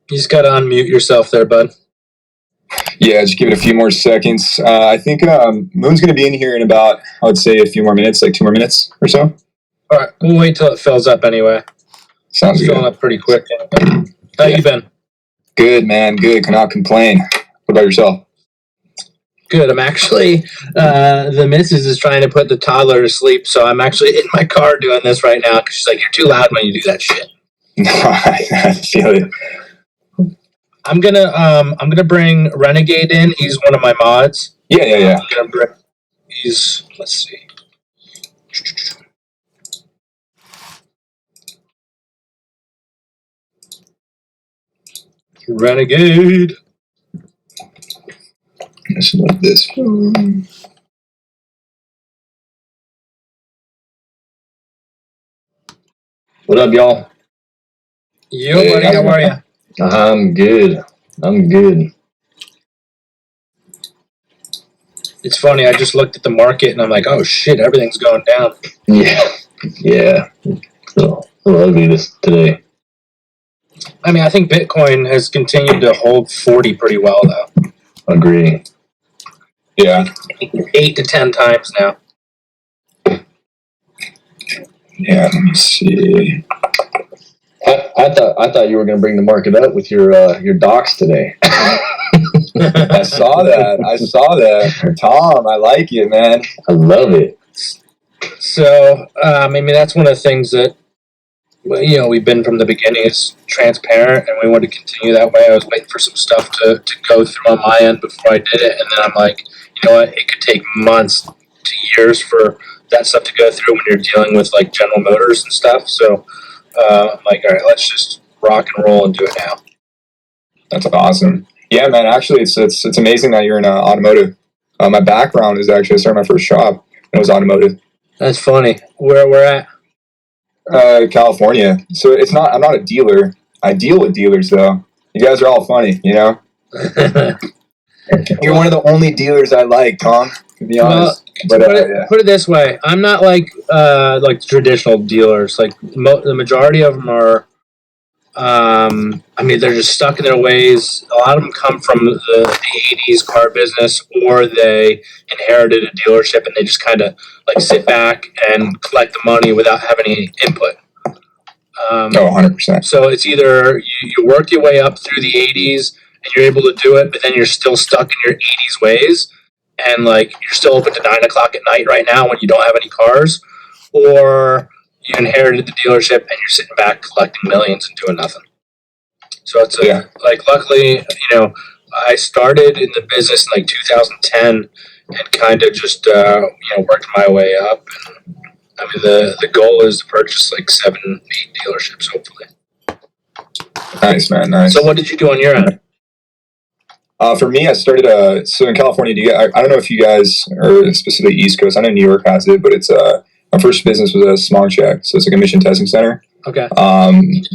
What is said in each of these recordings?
You just gotta unmute yourself there, bud. Yeah, just give it a few more seconds. I think Moon's going to be in here in about, I would say, a few more minutes, like 2 more minutes or so. All right, we'll wait till it fills up anyway. Sounds It's good. filling up pretty quick. How you been? Good, man. Good. Cannot complain. What about yourself? Good. I'm actually, the missus is trying to put the toddler to sleep, so I'm actually in my car doing this right now because she's like, you're too loud when you do that shit. I feel it. I'm gonna bring Renegade in. He's one of my mods. Yeah. Let's see. Renegade. I should like this. What up, y'all? Yo, buddy, how are you? I'm good. It's funny, I just looked at the market and I'm like, oh shit, everything's going down. Yeah. So ugly today. I mean, I think Bitcoin has continued to hold 40 pretty well, though. Agree. Yeah. 8 to 10 times now. Yeah, let me see. I thought you were going to bring the market up with your docs today. I saw that. Tom, I like it, man. I love it. So, I mean, that's one of the things that, we've been from the beginning is transparent, and we want to continue that way. I was waiting for some stuff to go through on my end before I did it, and then I'm like, you know what, it could take months to years for that stuff to go through when you're dealing with, like, General Motors and stuff. So, I'm like, all right, let's just rock and roll and do it now. That's awesome. Yeah, man, actually, it's amazing that you're in automotive. My background is actually, I started my first job, and it was automotive. That's funny. Where we're at? California. So I'm not a dealer. I deal with dealers, though. You guys are all funny, you know? You're one of the only dealers I like, Tom, to be honest. But put it this way. I'm not like traditional dealers. Like, the majority of them are, I mean, they're just stuck in their ways. A lot of them come from the 80s car business, or they inherited a dealership and they just kind of like sit back and collect the money without having any input. 100%. So it's either you work your way up through the 80s and you're able to do it, but then you're still stuck in your 80s ways, and like you're still open to 9 o'clock at night right now when you don't have any cars, or you inherited the dealership and you're sitting back collecting millions and doing nothing. So it's like, luckily, I started in the business in like 2010 and kind of just worked my way up. And I mean, the goal is to purchase like 7, 8 dealerships, hopefully. Nice, man. Nice. So what did you do on your end? For me, I started so in California. I don't know if you guys are specifically East Coast. I know New York has it, but it's my first business was a smog check, so it's like a emission testing center. Okay.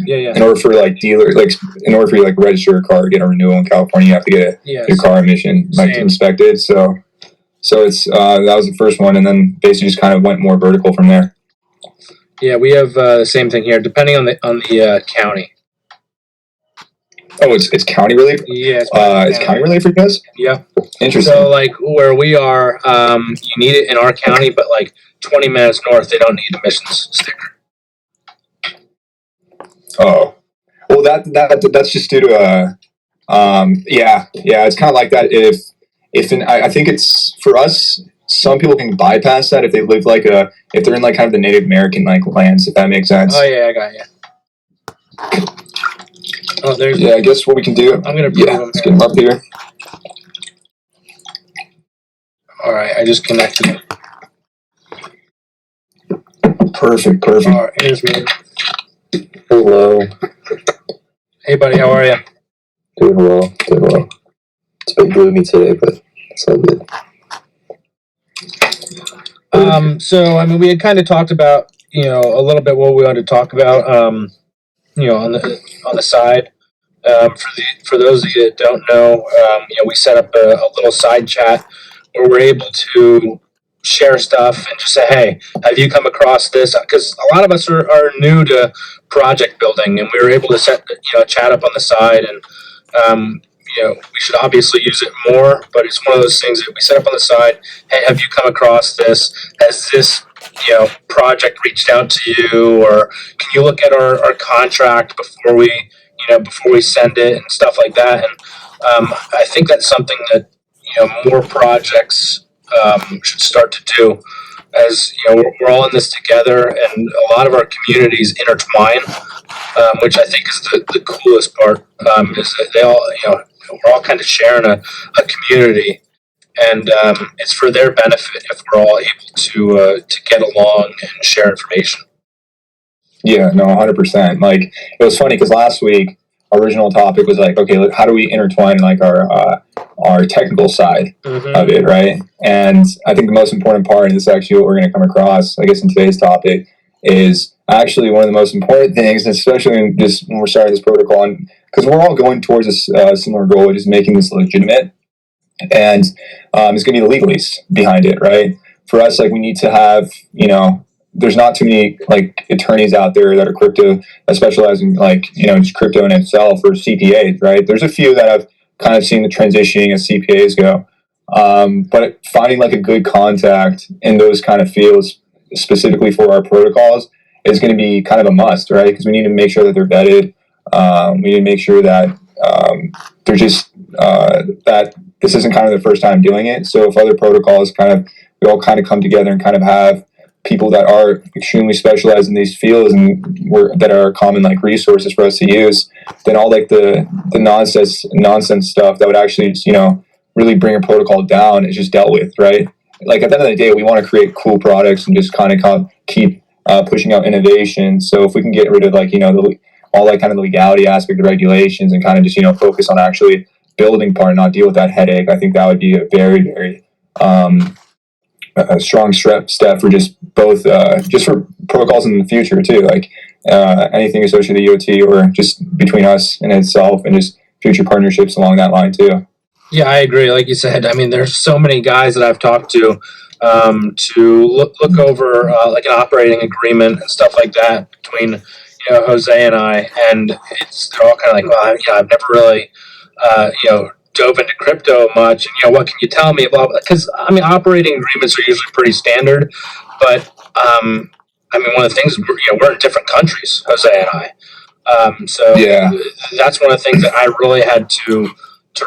Yeah. In order for in order for you like register a car, get a renewal in California, you have to get your car emission inspected. So it's that was the first one, and then basically just kind of went more vertical from there. Yeah, we have the same thing here, depending on the county. Oh, it's county relief? Yeah. It's county relief for you guys? Yeah. Interesting. So, like, where we are, you need it in our county, but, like, 20 minutes north, they don't need emissions sticker. Oh. Well, that's just due to, it's kind of like that I think it's, for us, some people can bypass that if they live if they're in, like, kind of the Native American, like, lands, if that makes sense. Oh, yeah, I got you. Oh, there's. Yeah, I guess what we can do. I'm gonna prove them. Let's get them up here. All right, I just connected them. Perfect. All right, here's me. Hello. Hey, buddy, how are you? Doing well. It's been gloomy today, but it's all good. So I mean, we had kind of talked about a little bit what we wanted to talk about. On the side. For those of you that don't know, we set up a little side chat where we're able to share stuff and just say, hey, have you come across this? Because a lot of us are new to project building, and we were able to set chat up on the side, and we should obviously use it more, but it's one of those things that we set up on the side. Hey, have you come across this? Has this project reached out to you, or can you look at our contract before we send it and stuff like that? And I think that's something that more projects should start to do. As we're all in this together, and a lot of our communities intertwine, which I think is the coolest part. Is that they all, we're all kind of sharing a community, and it's for their benefit if we're all able to get along and share information. Yeah, no, 100%. Like, it was funny because last week our original topic was like, okay, how do we intertwine like our technical side of it, right? And I think the most important part, and this is actually what we're going to come across, I guess, in today's topic, is actually one of the most important things, especially when we're starting this protocol, and because we're all going towards a similar goal, which is making this legitimate, and it's going to be the legalese behind it, right? For us, like, we need to have, there's not too many like attorneys out there that are crypto, that specialize in like, just crypto in itself, or CPAs, right? There's a few that have kind of seen the transitioning as CPAs go. But finding like a good contact in those kind of fields, specifically for our protocols, is going to be kind of a must, right? Because we need to make sure that they're vetted. We need to make sure that they're just that this isn't kind of the first time doing it. So if other protocols we all kind of come together and kind of have people that are extremely specialized in these fields and that are common like resources for us to use, then all like the nonsense stuff that would actually really bring a protocol down is just dealt with, right? Like, at the end of the day, we want to create cool products and just kind of keep pushing out innovation. So if we can get rid of like all like kind of the legality aspect of regulations and kind of just focus on actually building part, not deal with that headache, I think that would be a very, very a strong step for just both just for protocols in the future too, like anything associated with EOT, or just between us and itself, and just future partnerships along that line too. Yeah, I agree. Like you said, I mean, there's so many guys that I've talked to look over like an operating agreement and stuff like that between Jose and I, and they're all kind of like, well, I've never really dove into crypto much, and what can you tell me about? Because I mean, operating agreements are usually pretty standard, but I mean, one of the things we're in different countries, Jose and I, so Yeah. that's one of the things that I really had to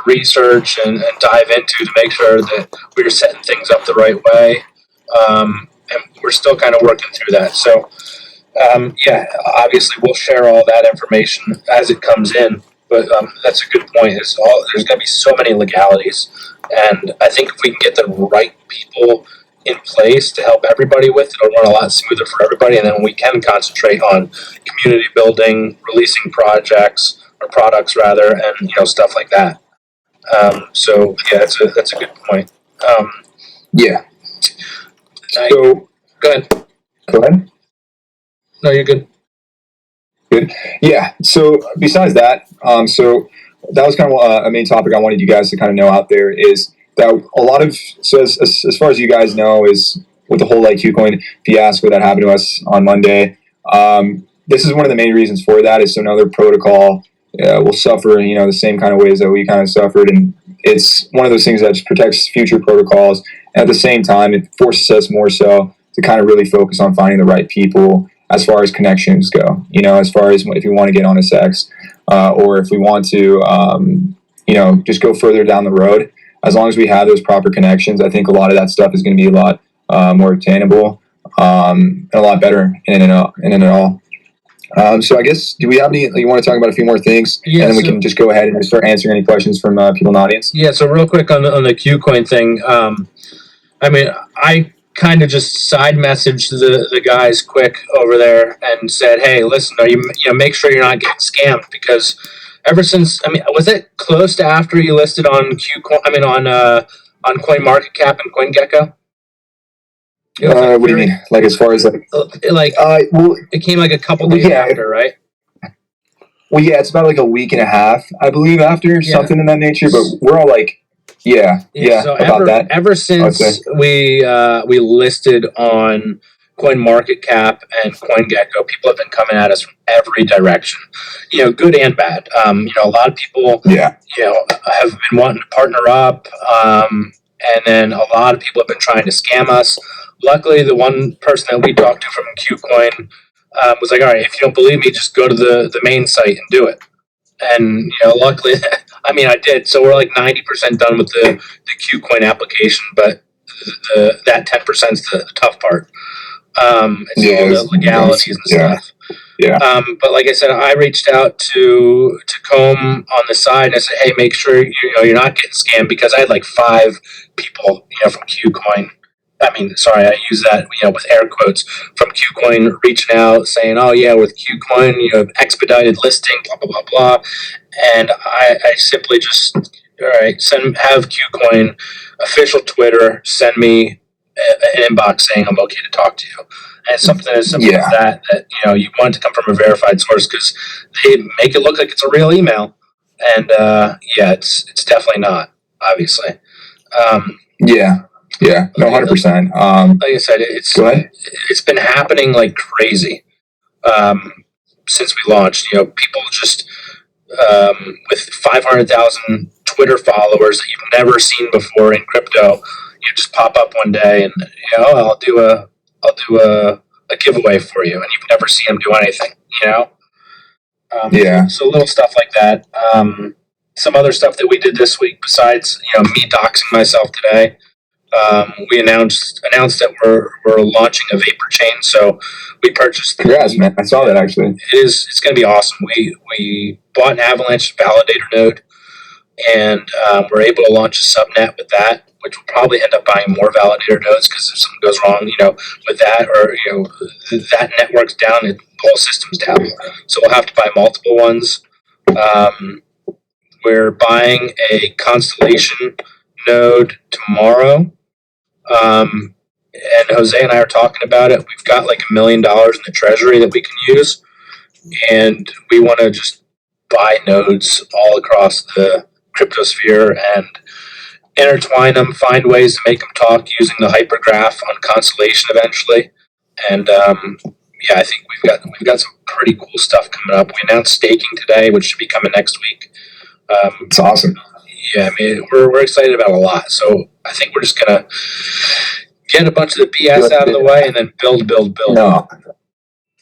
research and dive into to make sure that we were setting things up the right way, and we're still kind of working through that. So yeah, obviously we'll share all that information as it comes in. But that's a good point. There's going to be so many legalities, and I think if we can get the right people in place to help everybody with it, it'll run a lot smoother for everybody. And then we can concentrate on community building, releasing projects or products rather, and stuff like that. So yeah, that's a good point. Yeah. So go ahead. Go ahead. No, you're good. Good. Yeah. So besides that, so that was kind of a main topic I wanted you guys to kind of know out there, is that a lot of, so as far as you guys know, is with the whole like KuCoin fiasco that happened to us on Monday. This is one of the main reasons for that, is so another protocol will suffer the same kind of ways that we kind of suffered, and it's one of those things that just protects future protocols. And at the same time, it forces us more so to kind of really focus on finding the right people as far as connections go, as far as if we want to get on a sex, or if we want to, just go further down the road. As long as we have those proper connections, I think a lot of that stuff is going to be a lot more attainable, and a lot better in and all. So I guess, do we have any, you want to talk about a few more things? Yeah, and then we can just go ahead and start answering any questions from people in the audience? Yeah, so real quick on the KuCoin thing, I mean, I kind of just side messaged the guys quick over there and said, hey, listen, make sure you're not getting scammed, because ever since, I mean, was it close to after you listed on KuCoin, I mean, on CoinMarketCap and CoinGecko? What do you mean? Like, as far as well, it came like a couple days after, right? Well, yeah, it's about like a week and a half, I believe, after, something in that nature. But we're all like, Yeah. So About that. ever since we listed on CoinMarketCap and CoinGecko, people have been coming at us from every direction, good and bad. A lot of people, have been wanting to partner up, and then a lot of people have been trying to scam us. Luckily, the one person that we talked to from KuCoin was like, "All right, if you don't believe me, just go to the main site and do it." And luckily, I did. So we're like 90% done with the KuCoin application, but that 10% is the tough part. It's all the legalities and stuff. Yeah. But like I said, I reached out to Comb on the side and I said, "Hey, make sure you're not getting scammed," because I had like 5 people from KuCoin. Sorry, I use that with air quotes, from KuCoin reaching out saying, "Oh yeah, with KuCoin you have expedited listing, blah blah blah blah," and I simply just, all right, have KuCoin official Twitter send me an inbox saying I'm okay to talk to you. And it's something as simple as that you want it to come from a verified source, because they make it look like it's a real email, and it's definitely not, obviously. No, 100%. Like I said, it's been happening like crazy since we launched. People just with 500,000 Twitter followers that you've never seen before in crypto, just pop up one day and I'll do a giveaway for you, and you've never seen them do anything. So little stuff like that. Some other stuff that we did this week besides me doxing myself today. We announced that we're launching a vapor chain. So we purchased. Congrats, man! I saw that actually. It's going to be awesome. We bought an avalanche validator node, and we're able to launch a subnet with that, which will probably end up buying more validator nodes, because if something goes wrong, with that, or that network's down, the whole system's down. So we'll have to buy multiple ones. We're buying a constellation node tomorrow. And Jose and I are talking about it. We've got like $1 million in the treasury that we can use, and we want to just buy nodes all across the cryptosphere and intertwine them, find ways to make them talk using the hypergraph on Constellation eventually. And I think we've got some pretty cool stuff coming up. We announced staking today, which should be coming next week. It's awesome. Yeah, we're excited about a lot. So I think we're just gonna get a bunch of the BS out of the way and then build. No,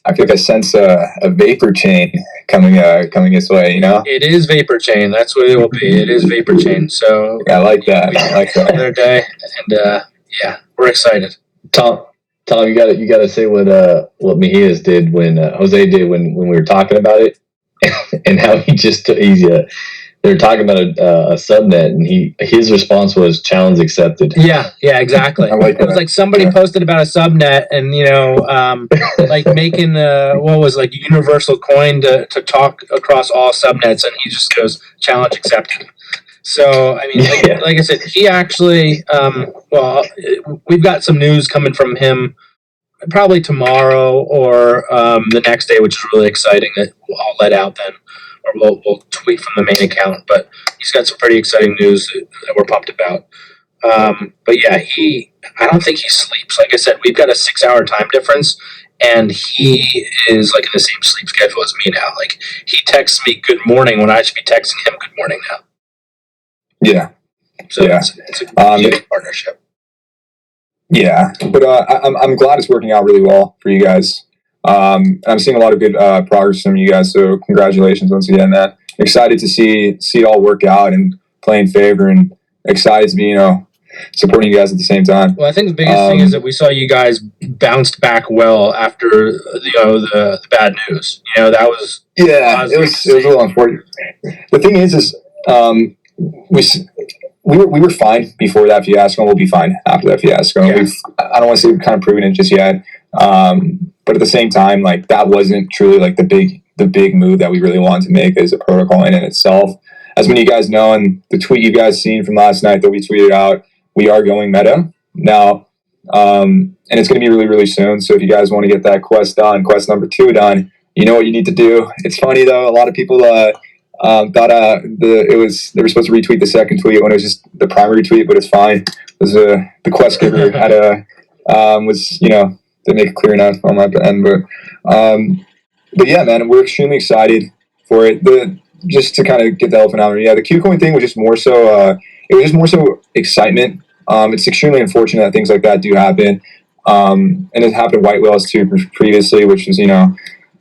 I feel like I sense a vapor chain coming this way. It is vapor chain. That's what it will be. It is vapor chain. So I like that. I like that. Another day, and we're excited. Tom, you gotta say what Mejias did when Jose did when we were talking about it, and how they were talking about a subnet, and his response was challenge accepted. Yeah, exactly. It was like somebody posted about a subnet, and like making universal coin to talk across all subnets, and he just goes challenge accepted. So like I said, he actually we've got some news coming from him probably tomorrow or the next day, which is really exciting, that I'll let out then. Or we'll tweet from the main account, but he's got some pretty exciting news that we're pumped about. But yeah, I don't think he sleeps. Like I said, we've got a 6-hour time difference, and he is like in the same sleep schedule as me now. Like, he texts me good morning when I should be texting him good morning now. Yeah. So it's a unique partnership. Yeah, but I'm glad it's working out really well for you guys. I'm seeing a lot of good progress from you guys, so congratulations once again. Excited to see it all work out and play in favor, and excited to be supporting you guys at the same time. Well, I think the biggest thing is that we saw you guys bounced back well after the bad news. That was it was a little unfortunate. The thing is we were fine before that fiasco, and we'll be fine after that fiasco. Yeah. I don't want to say we've kind of proven it just yet. But at the same time, like, that wasn't truly like the big move that we really wanted to make as a protocol in itself. As many of you guys know, and the tweet you guys seen from last night that we tweeted out, we are going meta now, and it's going to be really, really soon. So if you guys want to get that quest number 2 done, you know what you need to do. It's funny though, a lot of people they were supposed to retweet the second tweet when it was just the primary tweet, but it's fine. It was the quest giver had didn't make it clear enough on my end, but yeah, man, we're extremely excited for it. Just to kind of get the elephant out, the KuCoin thing was just more so. It was just more so excitement. It's extremely unfortunate that things like that do happen, and it happened to white whales too previously, which was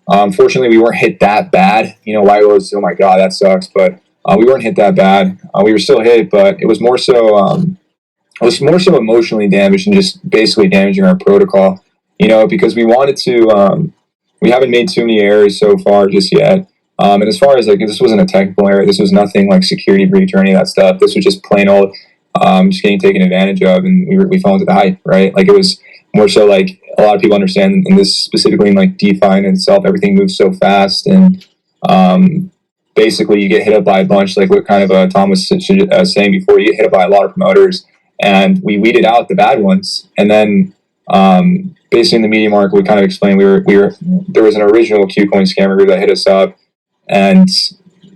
unfortunately we weren't hit that bad. White whales, oh my god, that sucks, but we weren't hit that bad. We were still hit, but it was more so. It was more so emotionally damaged and just basically damaging our protocol. Because we wanted to. We haven't made too many errors so far just yet. And as far as this wasn't a technical error, this was nothing like security breach or any of that stuff. This was just plain old, just getting taken advantage of, and we fell into the hype, right? It was more so a lot of people understand, and this specifically in DeFi in itself, everything moves so fast, and basically you get hit up by a bunch, like what kind of Tom was saying before, you get hit up by a lot of promoters, and we weeded out the bad ones, and then basically in the media market, we kind of explained there was an original KuCoin scammer group that hit us up, and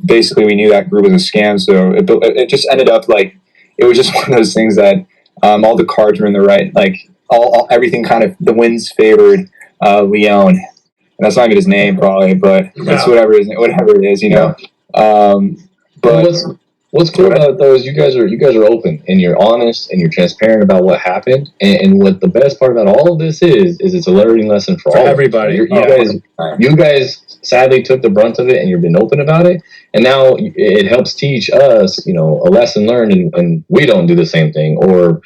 basically we knew that group was a scam. So it just ended up it was just one of those things that all the cards were in the right, everything kind of the winds favored Leon. And that's not even his name probably, but that's whatever it is, But what's cool about it though is you guys are open and you're honest and you're transparent about what happened, and what the best part about all of this is it's a learning lesson for all everybody. You guys sadly took the brunt of it and you've been open about it, and now it helps teach us, a lesson learned, and we don't do the same thing, or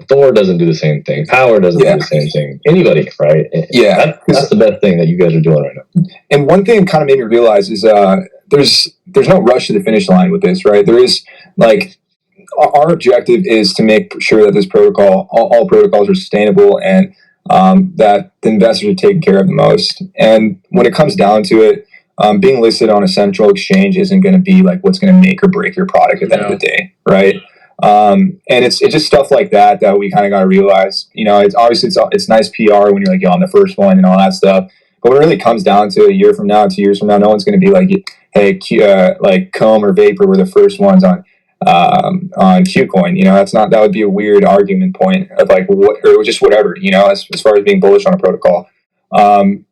Thor doesn't do the same thing, Power doesn't do the same thing, anybody, right? That's the best thing that you guys are doing right now. And one thing kind of made me realize is there's no rush to the finish line with this, right? There is our objective is to make sure that this protocol, all protocols are sustainable, and that the investors are taken care of the most. And when it comes down to it, being listed on a central exchange isn't going to be what's going to make or break your product at the end of the day, right? And it's just stuff like that we kind of got to realize. It's obviously it's nice PR when you're on the first one and all that stuff. But when it really comes down to a year from now, 2 years from now, no one's going to be hey, Comb or Vapor were the first ones on KuCoin. That would be a weird argument point of what, or just whatever, as far as being bullish on a protocol. I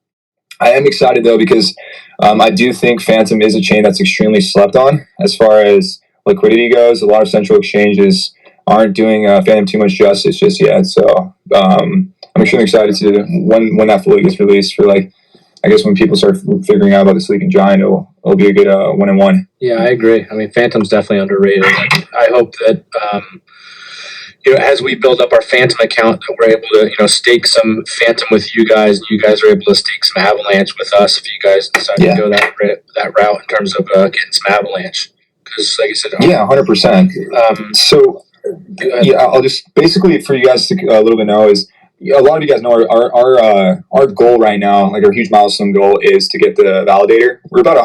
am excited though, because I do think Phantom is a chain that's extremely slept on as far as liquidity goes. A lot of central exchanges aren't doing Phantom too much justice just yet. So I'm extremely excited to when that fully gets released for I guess when people start figuring out about the sleeping giant, it'll be a good 1-on-1. Yeah, I agree. I mean, Phantom's definitely underrated. I hope that as we build up our Phantom account, that we're able to stake some Phantom with you guys, and you guys are able to stake some Avalanche with us if you guys decide to go that route in terms of getting some Avalanche. Because, like I said, 100%. So I'll just basically for you guys to a little bit know is. A lot of you guys know our goal right now, our huge milestone goal, is to get the validator. We're about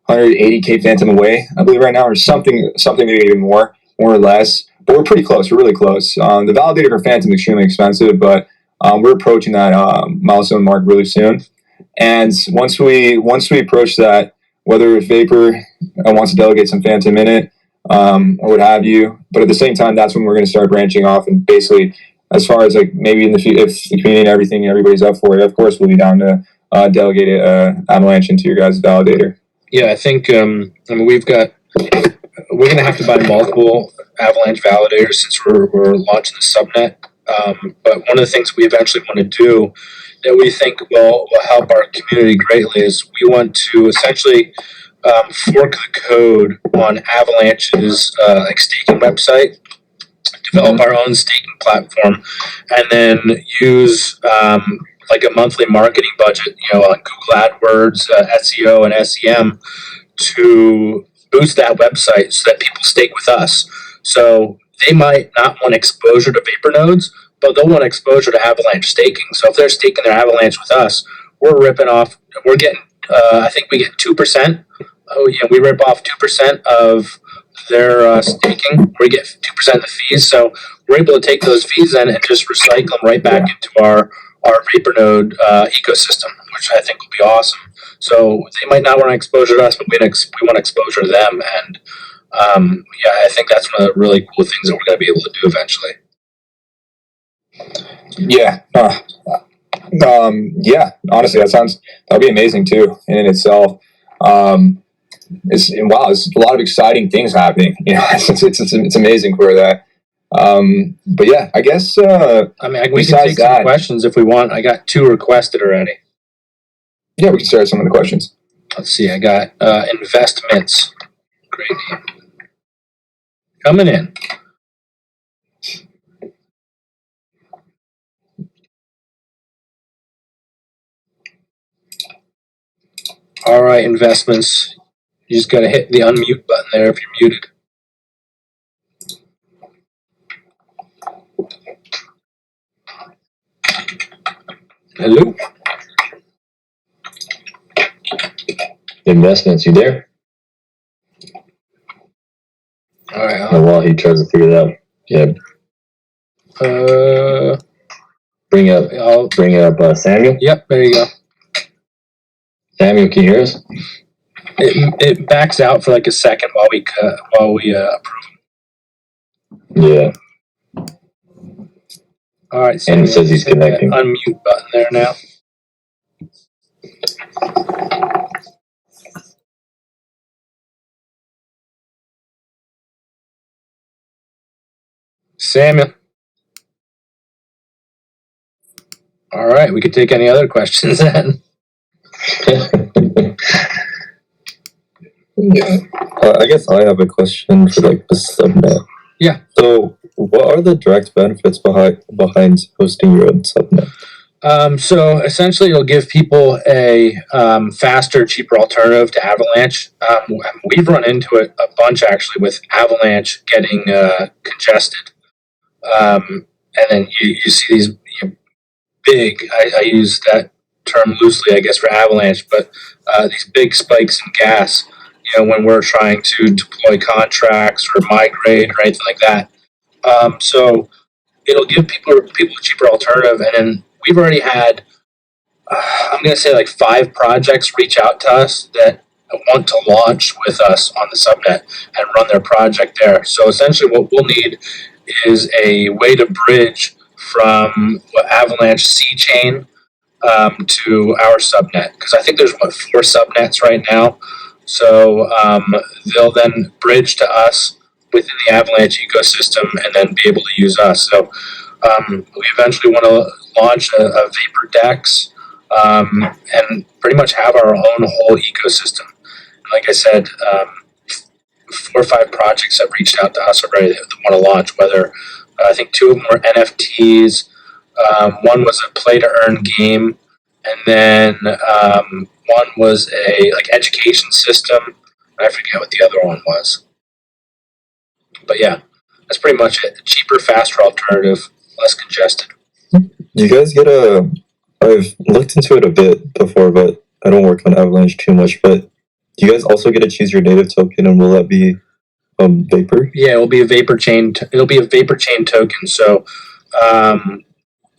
180K Phantom away, I believe, right now, or something maybe even more or less. But we're pretty close. We're really close. The validator for Phantom is extremely expensive, but we're approaching that milestone mark really soon. And once we approach that, whether if Vapor wants to delegate some Phantom in it or what have you, but at the same time, that's when we're going to start branching off and basically. As far as maybe in the future, if the community and everything, everybody's up for it, of course we'll be down to delegate Avalanche into your guys' validator. Yeah, I think we're going to have to buy multiple Avalanche validators since we're launching the subnet. But one of the things we eventually want to do that we think will help our community greatly is we want to essentially fork the code on Avalanche's staking website. Develop our own staking platform, and then use a monthly marketing budget, on Google AdWords, SEO, and SEM to boost that website so that people stake with us. So they might not want exposure to vapornodes, but they'll want exposure to Avalanche staking. So if they're staking their Avalanche with us, we're ripping off. We're getting, I think we get 2%. We rip off 2% of their staking. We get 2% of the fees, so we're able to take those fees in and just recycle them right back into our VaporNode ecosystem, which I think will be awesome. So they might not want exposure to us, but we want exposure to them. And yeah, I think that's one of the really cool things that we're going to be able to do eventually. Yeah. Yeah. Honestly, that'd be amazing too in itself. It's a lot of exciting things happening. You know, it's amazing for that. But yeah, I guess. I mean, we can take some questions if we want. I got 2 requested already. Yeah, we can start some of the questions. Let's see. I got investments. Great name. Coming in. All right, investments. You just got to hit the unmute button there if you're muted. Hello? Investments, you there? All right. While he tries to figure it out, yeah. Bring up Samuel. Yep, there you go. Samuel, can you hear us? It backs out for like a second while we approve. Yeah. All right, Samuel, and it says he's connecting. Unmute button there now. Samuel. All right, we could take any other questions then. Yeah. I guess I have a question for like the subnet. Yeah. So, what are the direct benefits behind hosting your own subnet? So essentially, it'll give people a faster, cheaper alternative to Avalanche. We've run into it a bunch actually with Avalanche getting congested, and then you see these big. I use that term loosely, I guess, for Avalanche, but these big spikes in gas. You know, when we're trying to deploy contracts or migrate or anything like that. So it'll give people a cheaper alternative, and then we've already had, I'm going to say like 5 projects reach out to us that want to launch with us on the subnet and run their project there. So essentially what we'll need is a way to bridge from Avalanche C chain to our subnet. Because I think there's 4 subnets right now. So they'll then bridge to us within the Avalanche ecosystem and then be able to use us. So we eventually want to launch a Vapor Dex and pretty much have our own whole ecosystem. Like I said, 4 or 5 projects have reached out to us already that want to launch, whether I think 2 of them were NFTs, one was a play to earn game, and then one was a like education system. I forget what the other one was. But yeah, that's pretty much it. A cheaper, faster alternative, less congested. Do you guys get I've looked into it a bit before, but I don't work on Avalanche too much, but do you guys also get to choose your native token, and will that be Vapor? Yeah, it'll be a Vapor chain. It'll be a Vapor chain token. So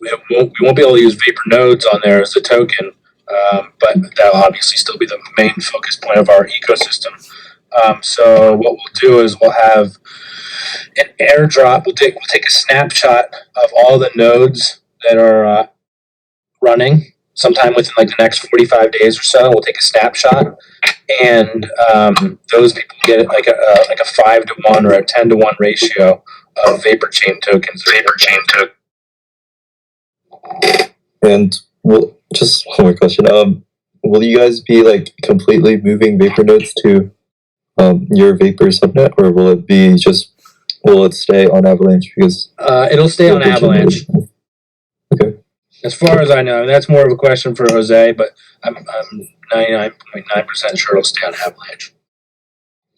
we won't be able to use vapornodes on there as a token, but that'll obviously still be the main focus point of our ecosystem. So what we'll do is we'll have an airdrop. We'll take a snapshot of all the nodes that are running sometime within like the next 45 days or so. We'll take a snapshot, and those people get like a 5 to 1 or a 10 to 1 ratio of Vapor chain tokens. And just one more question. Will you guys be like completely moving Vapornodes to your Vapor subnet, or will it stay on Avalanche? Because it'll stay on Avalanche. Okay. As far as I know, that's more of a question for Jose, but I'm 99.9% sure it'll stay on Avalanche.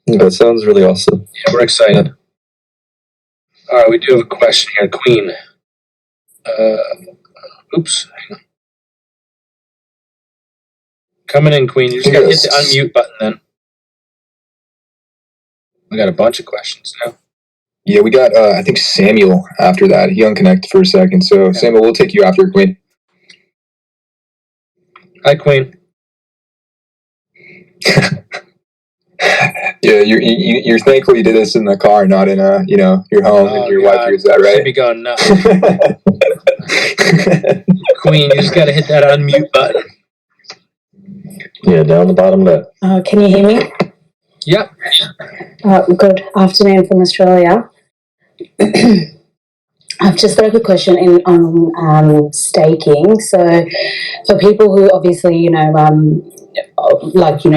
That sounds really awesome. Yeah, we're excited. Yeah. All right, we do have a question here, Queen. Oops, hang on. Coming in, Queen. You just gotta hit the unmute button then. We got a bunch of questions now. Yeah, we got, I think, Samuel after that. He unconnected for a second. So, okay. Samuel, we'll take you after, Queen. Hi, Queen. Yeah, you're thankful you did this in the car, not in your home, and your wife hears that, She'd right? be going nuts. Queen, you just got to hit that unmute button. Yeah, down the bottom left. Can you hear me? Yep. Good afternoon from Australia. I've just got a quick question on staking. So, for people who obviously,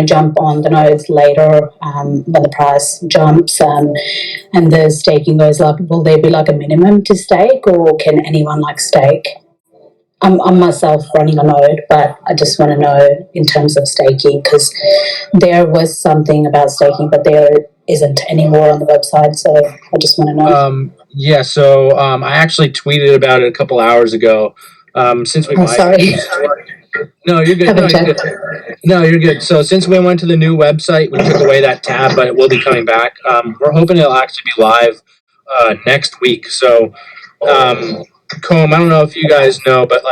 jump on the nodes later when the price jumps and the staking goes up, will there be like a minimum to stake, or can anyone stake? I'm myself running a node, but I just want to know in terms of staking, because there was something about staking, but there isn't anymore on the website. So I just want to know. Yeah, so I actually tweeted about it a couple hours ago. Since we sorry. No, you're good. No, you're good. No, you're good. So since we went to the new website, we took away that tab, but it will be coming back. We're hoping it'll actually be live next week. So, Comb, I don't know if you guys know, but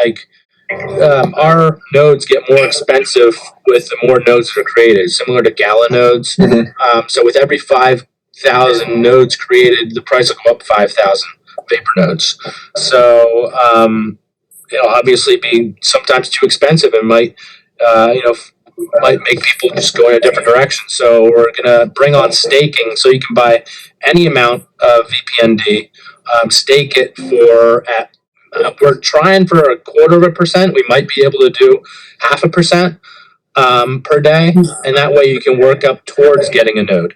our nodes get more expensive with the more nodes that are created, similar to Gala nodes. Mhm. So with every 5,000 nodes created, the price will go up 5,000 vapor nodes. So it'll obviously be sometimes too expensive and might make people just go in a different direction. So we're gonna bring on staking, so you can buy any amount of VPND, stake it for at. We're trying for 0.25%. We might be able to do 0.5% per day, and that way you can work up towards getting a node.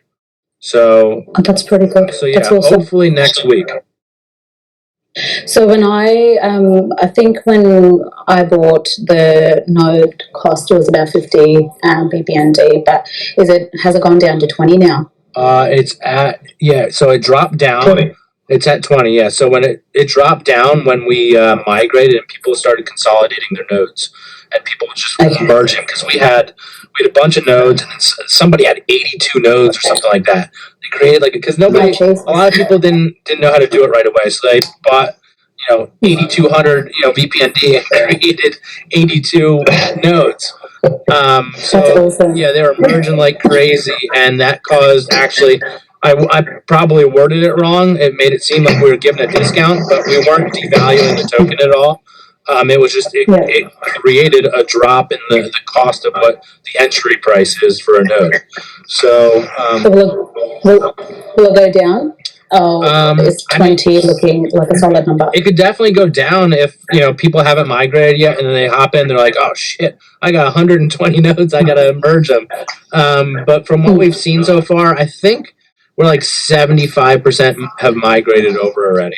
So That's pretty good. So yeah, That's awesome. hopefully next week. So when I think when I bought, the node cost was about 50 BPND, but has it gone down to 20 now? It's at so it dropped down. 20. It's at 20, yeah. So when it dropped down when we migrated and people started consolidating their nodes, and people just merging, because we had a bunch of nodes, and then somebody had 82 nodes or something like that. They created because nobody, a lot of people didn't know how to do it right away, so they bought 8,200 VPND and created 82 nodes. So awesome. yeah, they were merging like crazy, and that caused actually. I probably worded it wrong. It made it seem like we were giving a discount, but we weren't devaluing the token at all. It was just it created a drop in the cost of what the entry price is for a node. So will it go down? Is 20 looking like a solid number? It could definitely go down if people haven't migrated yet, and then they hop in. They're like, "Oh shit, I got 120 nodes. I gotta merge them." But from what we've seen so far, I think we're 75% have migrated over already.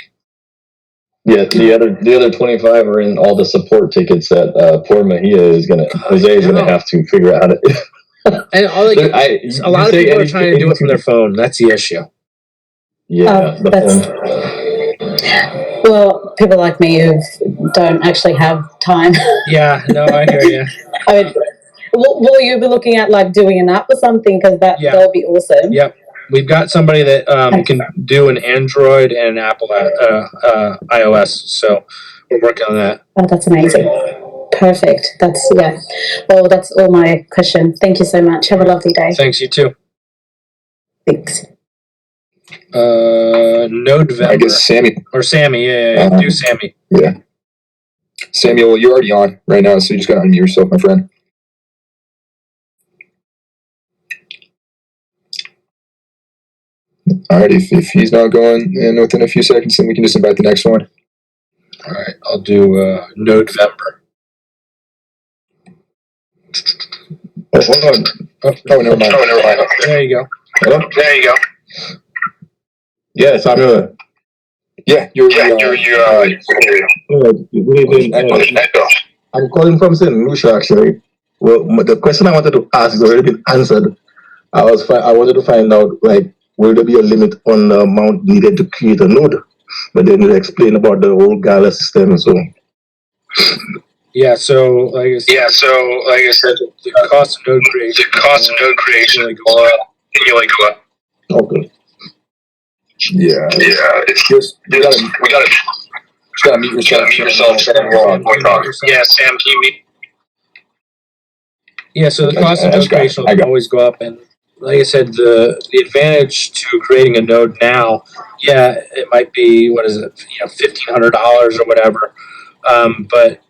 Yeah, the other 25 are in all the support tickets that poor Mahia Jose is gonna have to figure out how to. And a lot of people are trying to do it from their phone. That's the issue. Yeah, well, people like me who don't actually have time. Yeah, no, I hear you. I mean, will you be looking at doing an app or something? Because that'll be awesome. Yep. We've got somebody that can do an Android and Apple iOS, so we're working on that. Oh, that's amazing. Perfect. Well, that's all my question. Thank you so much. Have a lovely day. Thanks, you too. Thanks. November. I guess Sammy. Or Sammy, yeah. Do Sammy. Yeah. Samuel, you're already on right now, so you just gotta unmute yourself, my friend. Alright, if he's not going in within a few seconds, then we can just invite the next one. Alright, I'll do November. Hold on. Oh, never mind. There you go. Hello? There you go. Yeah, Samuel. Yeah, you're Good evening. I'm calling from St. Lucia, actually. Well, the question I wanted to ask has already been answered. I wanted to find out, will there be a limit on the amount needed to create a node? But then you explain about the whole Gala system and so on. Yeah, so like I said, the cost of node creation can go up. Okay. Yeah, it's just we gotta meet yourself. Yeah, Sam, can you Yeah, so the cost of node creation will always go up, and like I said, the advantage to creating a node now, yeah, it might be what is it, $1,500 or whatever, but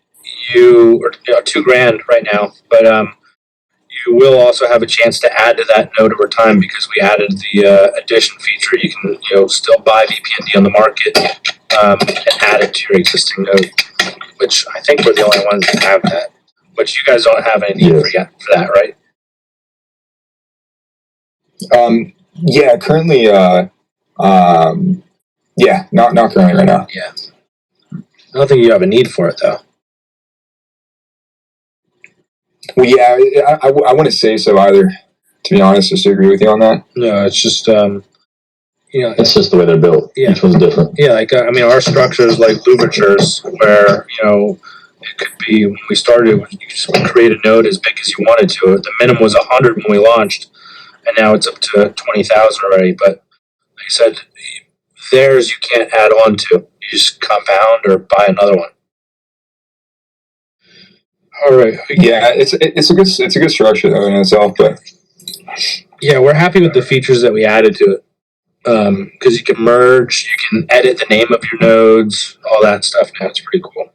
or $2,000 right now, but you will also have a chance to add to that node over time because we added the addition feature. You can still buy vpnd on the market and add it to your existing node, which I think we're the only ones that have that. But you guys don't have any need for that, right? Yeah, currently, yeah, not currently right now. Yeah. I don't think you have a need for it, though. Well, yeah, I wouldn't say so either, to be honest. Just to agree with you on that. No, it's just, it's just the way they're built. Yeah. Each one's different. Yeah, our structure is like louvertures, where, it could be, when we started, you just create a node as big as you wanted to. The minimum was 100 when we launched, and now it's up to 20,000 already. But like I said, theirs you can't add on to. You just compound or buy another one. All right. Yeah, it's a good structure though in itself, but yeah, we're happy with the features that we added to it. Because you can merge, you can edit the name of your nodes, all that stuff now. It's pretty cool.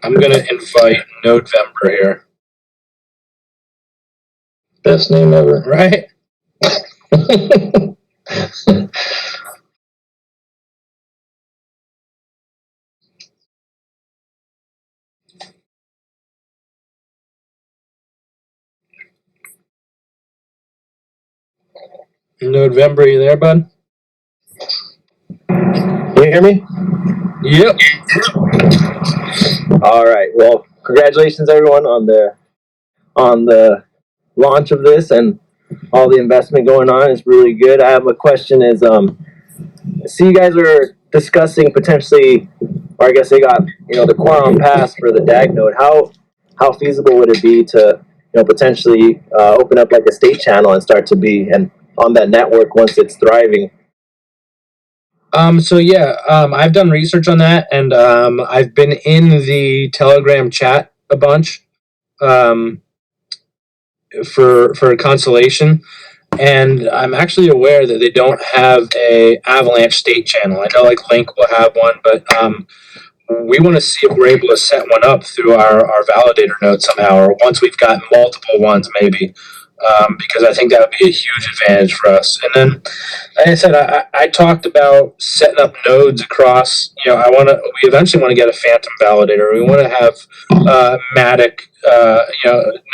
I'm going to invite November here. Best name ever. Right? November, you there, bud? Can you hear me? Yep. All right. Well, congratulations everyone on the launch of this and all the investment going on. Is really good. I have a question. Is so you guys are discussing potentially, or I guess they got the quorum pass for the DAG node. How feasible would it be to potentially open up like a state channel and start to be and on that network once it's thriving? I've done research on that, and I've been in the Telegram chat a bunch for Constellation, and I'm actually aware that they don't have a avalanche state channel. I know like Link will have one, but we want to see if we're able to set one up through our validator node somehow, or once we've got multiple ones maybe. Because I think that would be a huge advantage for us. And then, like I said, I talked about setting up nodes across. We eventually want to get a phantom validator. We want to have Matic,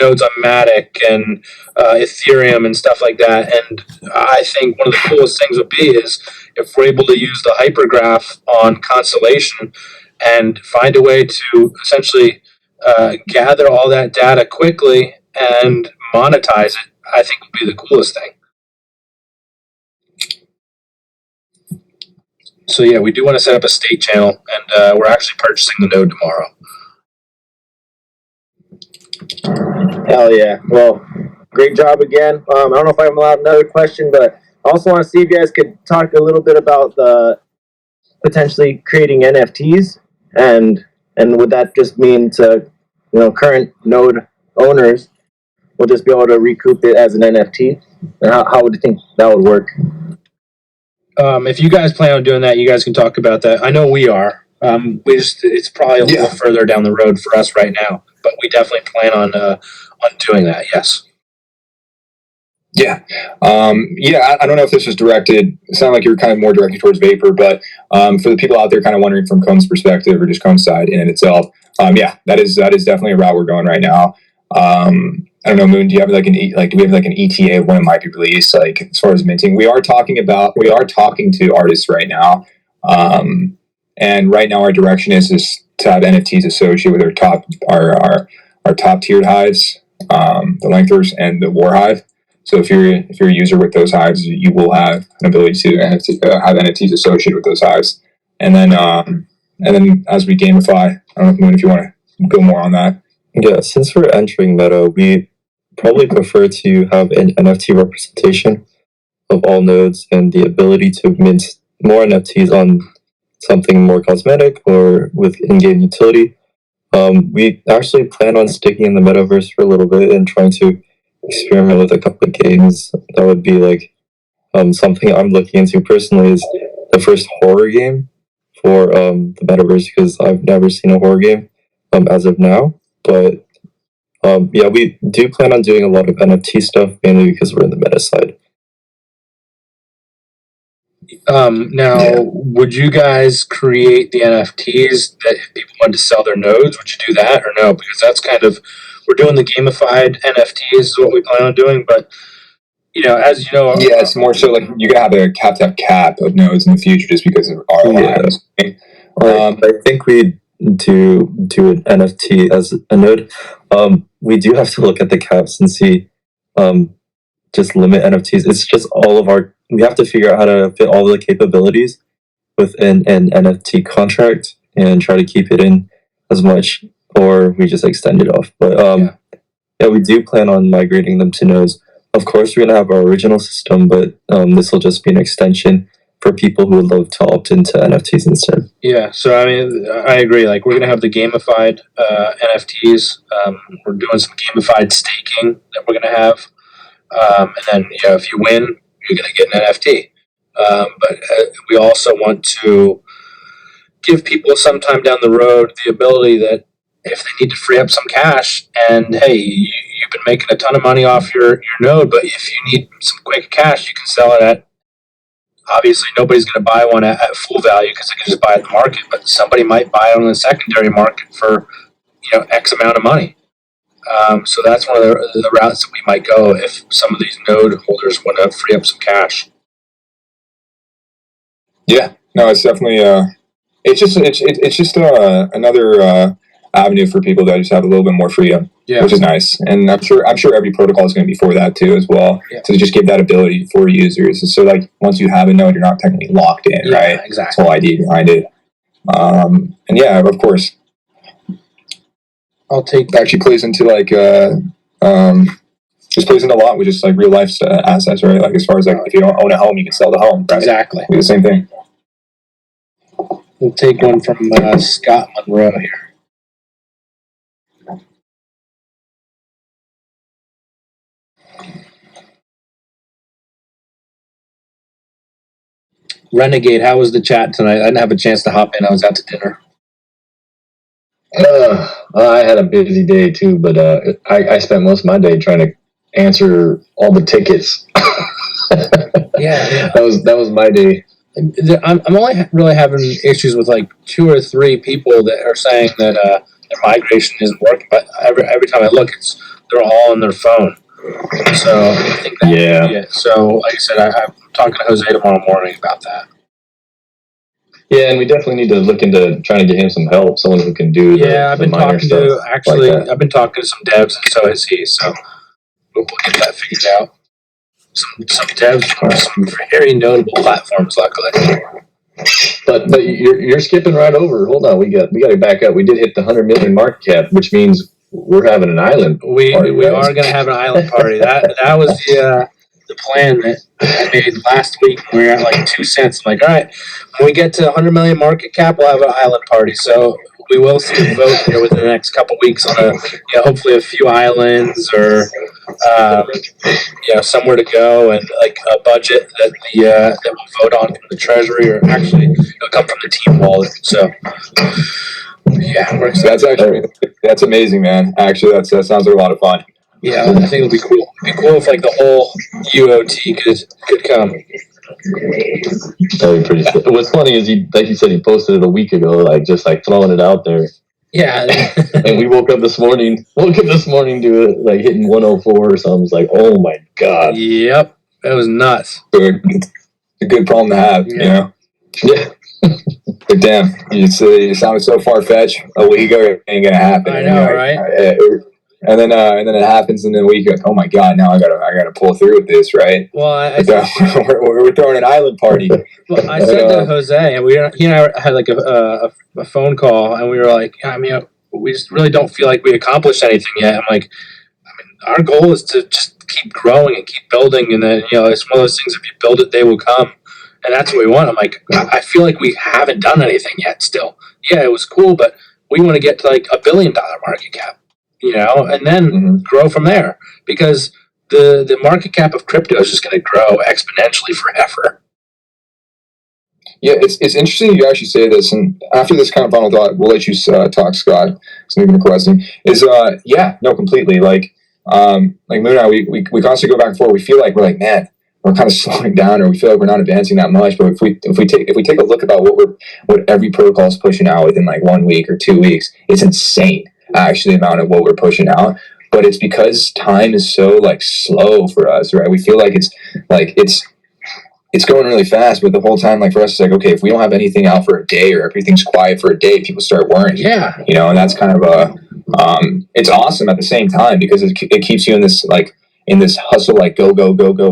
nodes on Matic and Ethereum and stuff like that. And I think one of the coolest things would be is if we're able to use the hypergraph on Constellation and find a way to essentially gather all that data quickly and monetize it, I think would be the coolest thing. So yeah, we do want to set up a state channel, and we're actually purchasing the node tomorrow. Hell yeah. Well, great job again. I don't know if I'm allowed another question, but I also want to see if you guys could talk a little bit about the potentially creating NFTs, and would that just mean to current node owners will just be able to recoup it as an NFT? And how would you think that would work? If you guys plan on doing that, you guys can talk about that. I know we are. It's probably a little further down the road for us right now, but we definitely plan on doing that. Yes. Yeah. I don't know if this was directed. It sounded like you were kind of more directed towards Vapor, but for the people out there kind of wondering from Comb's perspective or just Comb's side in itself, that is definitely a route we're going right now. I don't know, Moon. Do you have do we have like an ETA of when it might be released? Like as far as minting, we are talking to artists right now, and right now our direction is to have NFTs associated with our top tiered hives, the Lengthers and the War Hive. So if you're a user with those hives, you will have an ability to have NFTs associated with those hives, and then as we gamify, I don't know, Moon, if you want to go more on that. Yeah, since we're entering meta, we probably prefer to have an NFT representation of all nodes and the ability to mint more NFTs on something more cosmetic or with in-game utility. We actually plan on sticking in the metaverse for a little bit and trying to experiment with a couple of games. That would be like something I'm looking into personally is the first horror game for the metaverse, because I've never seen a horror game as of now. But yeah, we do plan on doing a lot of NFT stuff, mainly because we're in the meta side. Now, would you guys create the NFTs that if people wanted to sell their nodes? Would you do that or no? Because that's kind of, we're doing the gamified NFTs is what we plan on doing, but as you know, Yeah, it's more so like you're gonna have to have cap of nodes in the future just because of ROI. I think we do an NFT as a node. We do have to look at the caps and see just limit NFTs. It's just we have to figure out how to fit all the capabilities within an NFT contract and try to keep it in as much, or we just extend it off. But yeah, we do plan on migrating them to nodes. Of course, we're going to have our original system, but this will just be an extension for people who would love to opt into NFTs instead. Yeah, so I mean, I agree. Like, we're going to have the gamified NFTs. We're doing some gamified staking that we're going to have. And then, if you win, you're going to get an NFT. But we also want to give people sometime down the road the ability that if they need to free up some cash, and hey, you've been making a ton of money off your node, but if you need some quick cash, you can sell it at, obviously nobody's going to buy one at full value because they can just buy it at the market, but somebody might buy it on the secondary market for X amount of money. So that's one of the routes that we might go if some of these node holders want to free up some cash. Yeah, no, it's definitely it's just another avenue for people that just have a little bit more freedom, which is nice. And I'm sure every protocol is going to be for that too as well. Yeah. To just give that ability for users. So like once you have a node, you're not technically locked in, right? Exactly. That's the whole idea behind it. And yeah, of course. I'll take that. Actually plays into like just plays into a lot with just like real life assets, right? Like as far as like if you don't own a home, you can sell the home, right? Exactly. It'll be the same thing. We'll take one from Scott Monroe here. Renegade, how was the chat tonight? I didn't have a chance to hop in. I was out to dinner. I had a busy day too, but I spent most of my day trying to answer all the tickets. Yeah. That was my day. I'm only really having issues with like 2 or 3 people that are saying that their migration isn't working. But every time I look, they're all on their phone. So I think that would be it. So like I said, I'm talking to Jose tomorrow morning about that. Yeah, and we definitely need to look into trying to get him some help, someone who can do I've been talking to I've been talking to some devs, and so has he. So we'll get that figured out. Some devs for some very notable platforms, luckily. But you're skipping right over. Hold on, we got to back up. We did hit the 100 million market cap, which means we're having an island. We are going to have an island party. That was the plan that I made last week. We were at like 2 cents. I'm like, all right, when we get to 100 million market cap, we'll have an island party. So we will see a vote here within the next couple weeks on hopefully a few islands or somewhere to go, and like a budget that we'll vote on from the treasury, or actually it'll come from the team wallet. So that's amazing, man. Actually, that sounds like a lot of fun. Yeah, I think it'll be cool. It'd be cool if like the whole UOT could come. That'd be pretty sick. What's funny is like you said, he posted it a week ago, like just like throwing it out there. Yeah. And we woke up this morning to it like hitting 104 or something. It's like, oh my god. Yep, that was nuts. It's a good problem to have, Yeah. But damn, you sounded so far fetched. A week ago, it ain't gonna happen. I know, right? And then it happens, and then a week. Oh my god! Now I gotta pull through with this, right? Well, we're throwing an island party. Well, I said to Jose, and he and I had like a phone call, and we were like, I mean, we just really don't feel like we accomplished anything yet. I'm like, our goal is to just keep growing and keep building, and then it's one of those things. If you build it, they will come, and that's what we want. I'm like, I feel like we haven't done anything yet. Still, yeah, it was cool, but we want to get to like $1 billion market cap, and then grow from there, because the market cap of crypto is just going to grow exponentially forever. Yeah, it's interesting you actually say this, and after this kind of final thought, we'll let you talk, Scott. So maybe the question is, completely. Like Moon and I, we constantly go back and forth. We feel like we're kind of slowing down, or we feel like we're not advancing that much. But if we take a look about what every protocol is pushing out within like 1 week or 2 weeks, it's insane. Actually, the amount of what we're pushing out. But it's because time is so like slow for us, right? We feel like it's going really fast, but the whole time, like for us, it's like, okay, if we don't have anything out for a day, or everything's quiet for a day, people start worrying. Yeah. And that's kind of it's awesome at the same time, because it keeps you in this hustle, like go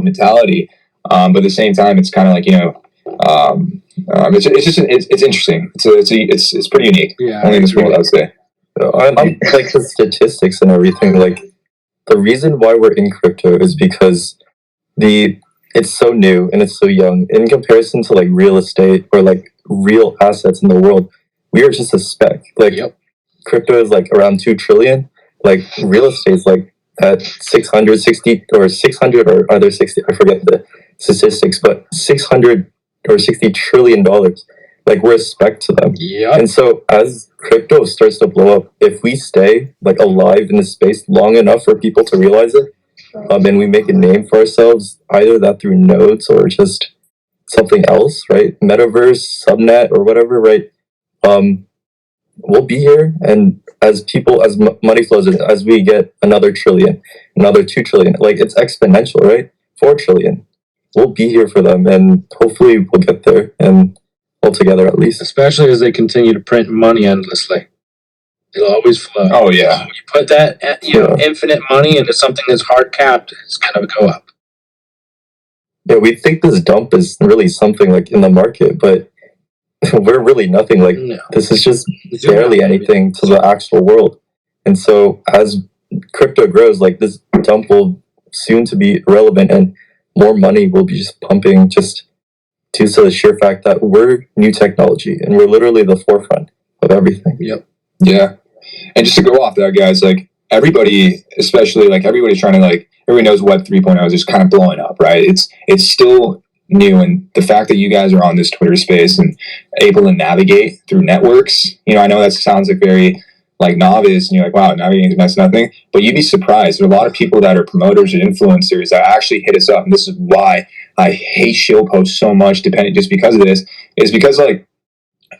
mentality. But at the same time, it's kind of like, it's interesting. It's pretty unique. Yeah. Only in this world, I would say. I like the statistics and everything. Like, the reason why we're in crypto is because it's so new and it's so young in comparison to like real estate or like real assets in the world. We are just a speck. Like, crypto is like around 2 trillion. Like, real estate is like at 660 or 600 or other 60. I forget the statistics, but 600 or 60 trillion dollars. Like, we're a speck to them. Yeah. And so as crypto starts to blow up, if we stay like alive in this space long enough for people to realize it, and we make a name for ourselves, either that through nodes or just something else, right? Metaverse, subnet, or whatever, right? We'll be here, and as money flows in, as we get another trillion, another 2 trillion, like, it's exponential, right? 4 trillion. We'll be here for them, and hopefully we'll get there, and all together at least. Especially as they continue to print money endlessly. It'll always flow. Oh, yeah. When you put that, infinite money into something that's hard capped, it's going to go up. Yeah, we think this dump is really something like in the market, but we're really nothing. Like, this is just barely anything to the actual world. And so as crypto grows, like, this dump will soon to be irrelevant, and more money will be just pumping, just due to the sheer fact that we're new technology and we're literally the forefront of everything. Yep. Yeah. And just to go off that, guys, like, everybody, especially like everybody's trying to, like, everybody knows Web 3.0 is just kind of blowing up, right? It's still new, and the fact that you guys are on this Twitter space and able to navigate through networks, I know that sounds like very like novice, and you're like, wow, navigating that's nothing, but you'd be surprised. There are a lot of people that are promoters and influencers that actually hit us up, and this is why I hate shill posts so much, just because of this, is because, like,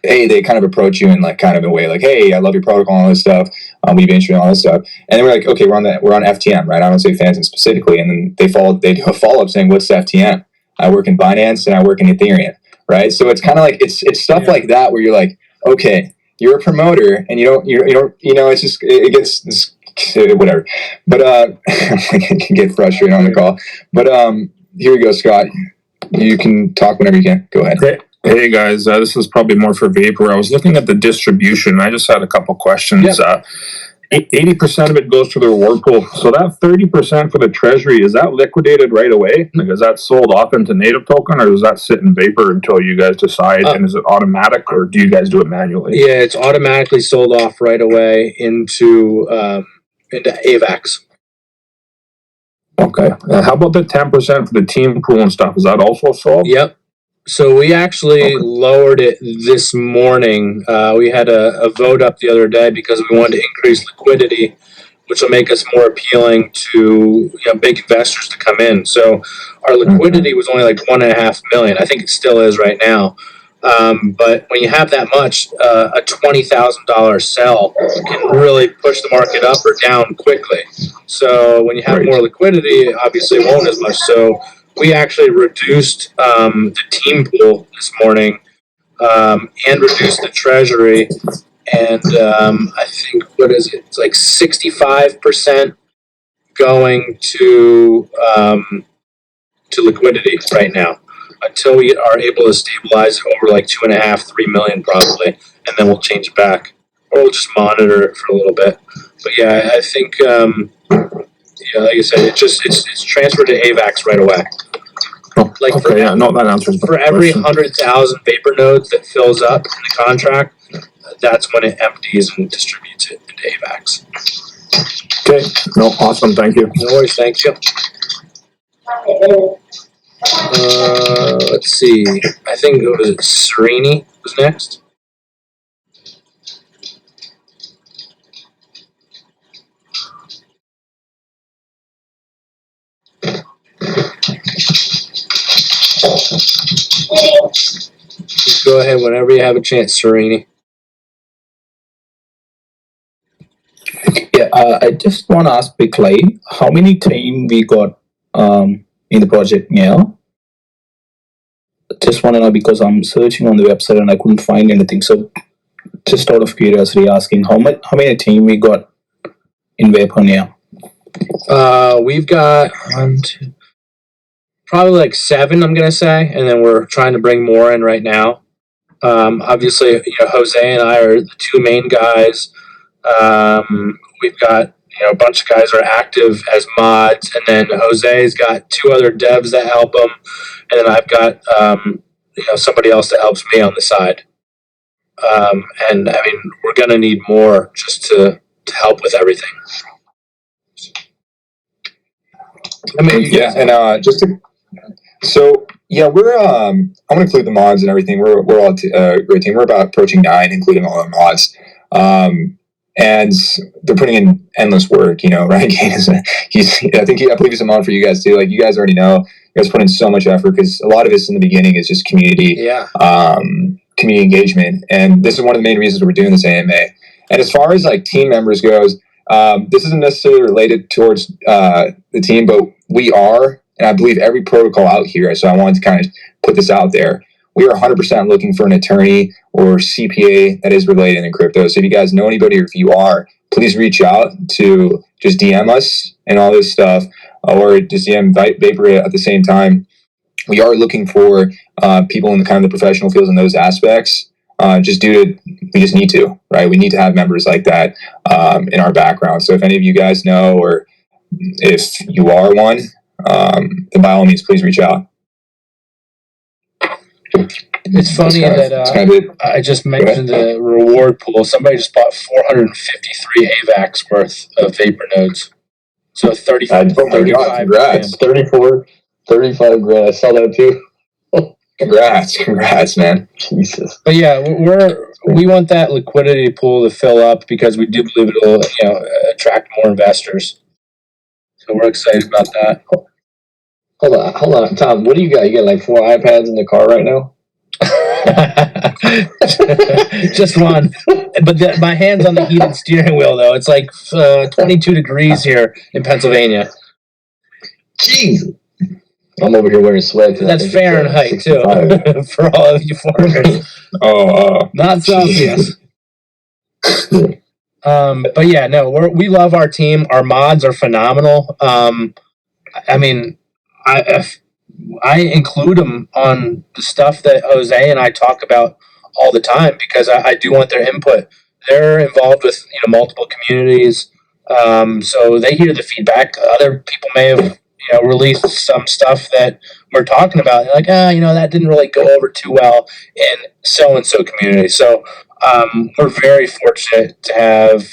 hey, they kind of approach you in like kind of a way like, hey, I love your protocol and all this stuff. We've been interested in all this stuff. And then we're like, okay, we're on FTM, right? I don't say Phantom specifically. And then they do a follow-up saying, what's the FTM? I work in Binance and I work in Ethereum, right? So it's kind of like, it's stuff like that where you're like, okay, you're a promoter and you don't, it's just, it gets whatever. But I can get frustrated on the call. But here we go, Scott. You can talk whenever you can. Go ahead. Okay. Hey guys, this is probably more for Vapor. I was looking at the distribution. I just had a couple questions. 80% of it goes to their Whirlpool. So that 30% for the treasury, is that liquidated right away? Like, is that sold off into native token, or does that sit in Vapor until you guys decide? And is it automatic, or do you guys do it manually? Yeah, it's automatically sold off right away into avax. Okay. How about the 10% for the team pool and stuff? Is that also sold? Yep. So we actually lowered it this morning. We had a vote up the other day because we wanted to increase liquidity, which will make us more appealing to big investors to come in. So our liquidity was only like $1.5 million. I think it still is right now. But when you have that much, a $20,000 sell can really push the market up or down quickly. So when you have more liquidity, obviously it won't as much. So we actually reduced the team pool this morning and reduced the treasury. And I think, what is it? It's like 65% going to liquidity right now, until we are able to stabilize it over like 2.5, 3 million probably, and then we'll change it back, or we'll just monitor it for a little bit. But yeah, I think like I said, it's transferred to AVAX right away. Like that answers for every 100,000 vapor nodes that fills up in the contract, that's when it empties and distributes it into AVAX. Okay. No, awesome. Thank you. No worries, thanks you. Let's see. I think it was Serini was next. Just go ahead whenever you have a chance, Serini. Yeah, I just want to ask quickly, how many team we got in the project now? Just want to know because I'm searching on the website and I couldn't find anything. So, just out of curiosity, asking how many team we got in Vapor now? We've got probably like 7, I'm gonna say, and then we're trying to bring more in right now. Obviously, Jose and I are the 2 main guys. We've got a bunch of guys are active as mods, and then Jose's got 2 other devs that help him, and then I've got somebody else that helps me on the side. And I mean, we're gonna need more just to help with everything. I mean, Yeah, and we're I'm gonna include the mods and everything. We're all a great team. We're about approaching 9, including all our mods. And they're putting in endless work, Ryan Kane I believe he's a mod for you guys too. Like, you guys already know, you guys put in so much effort because a lot of this in the beginning is just community, community engagement. And this is one of the main reasons we're doing this AMA. And as far as like team members goes, this isn't necessarily related towards the team, but we are, and I believe every protocol out here. So I wanted to kind of put this out there. We are 100% looking for an attorney or CPA that is related in crypto. So if you guys know anybody, or if you are, please reach out to just DM us and all this stuff, or just DM Vapor at the same time. We are looking for people in the kind of the professional fields in those aspects. We just need to, right? We need to have members like that in our background. So if any of you guys know, or if you are one, then by all means, please reach out. It's funny that I just mentioned the reward pool. Somebody just bought 453 AVAX worth of vapornodes. So 35 congrats. 35 grand. I saw that too. Congrats, man. Jesus. But yeah, we want that liquidity pool to fill up because we do believe it'll attract more investors. So we're excited about that. Hold on, Tom. What do you got? You got like 4 iPads in the car right now? Just one, but my hand's on the heated steering wheel though. It's like 22 degrees here in Pennsylvania. Jeez, I'm over here wearing sweats. That's Fahrenheit too, for all of you foreigners. Not Celsius. But yeah, no, we love our team. Our mods are phenomenal. I mean, I include them on the stuff that Jose and I talk about all the time because I do want their input. They're involved with multiple communities, so they hear the feedback. Other people may have released some stuff that we're talking about. They're like, that didn't really go over too well in so and so community. So we're very fortunate to have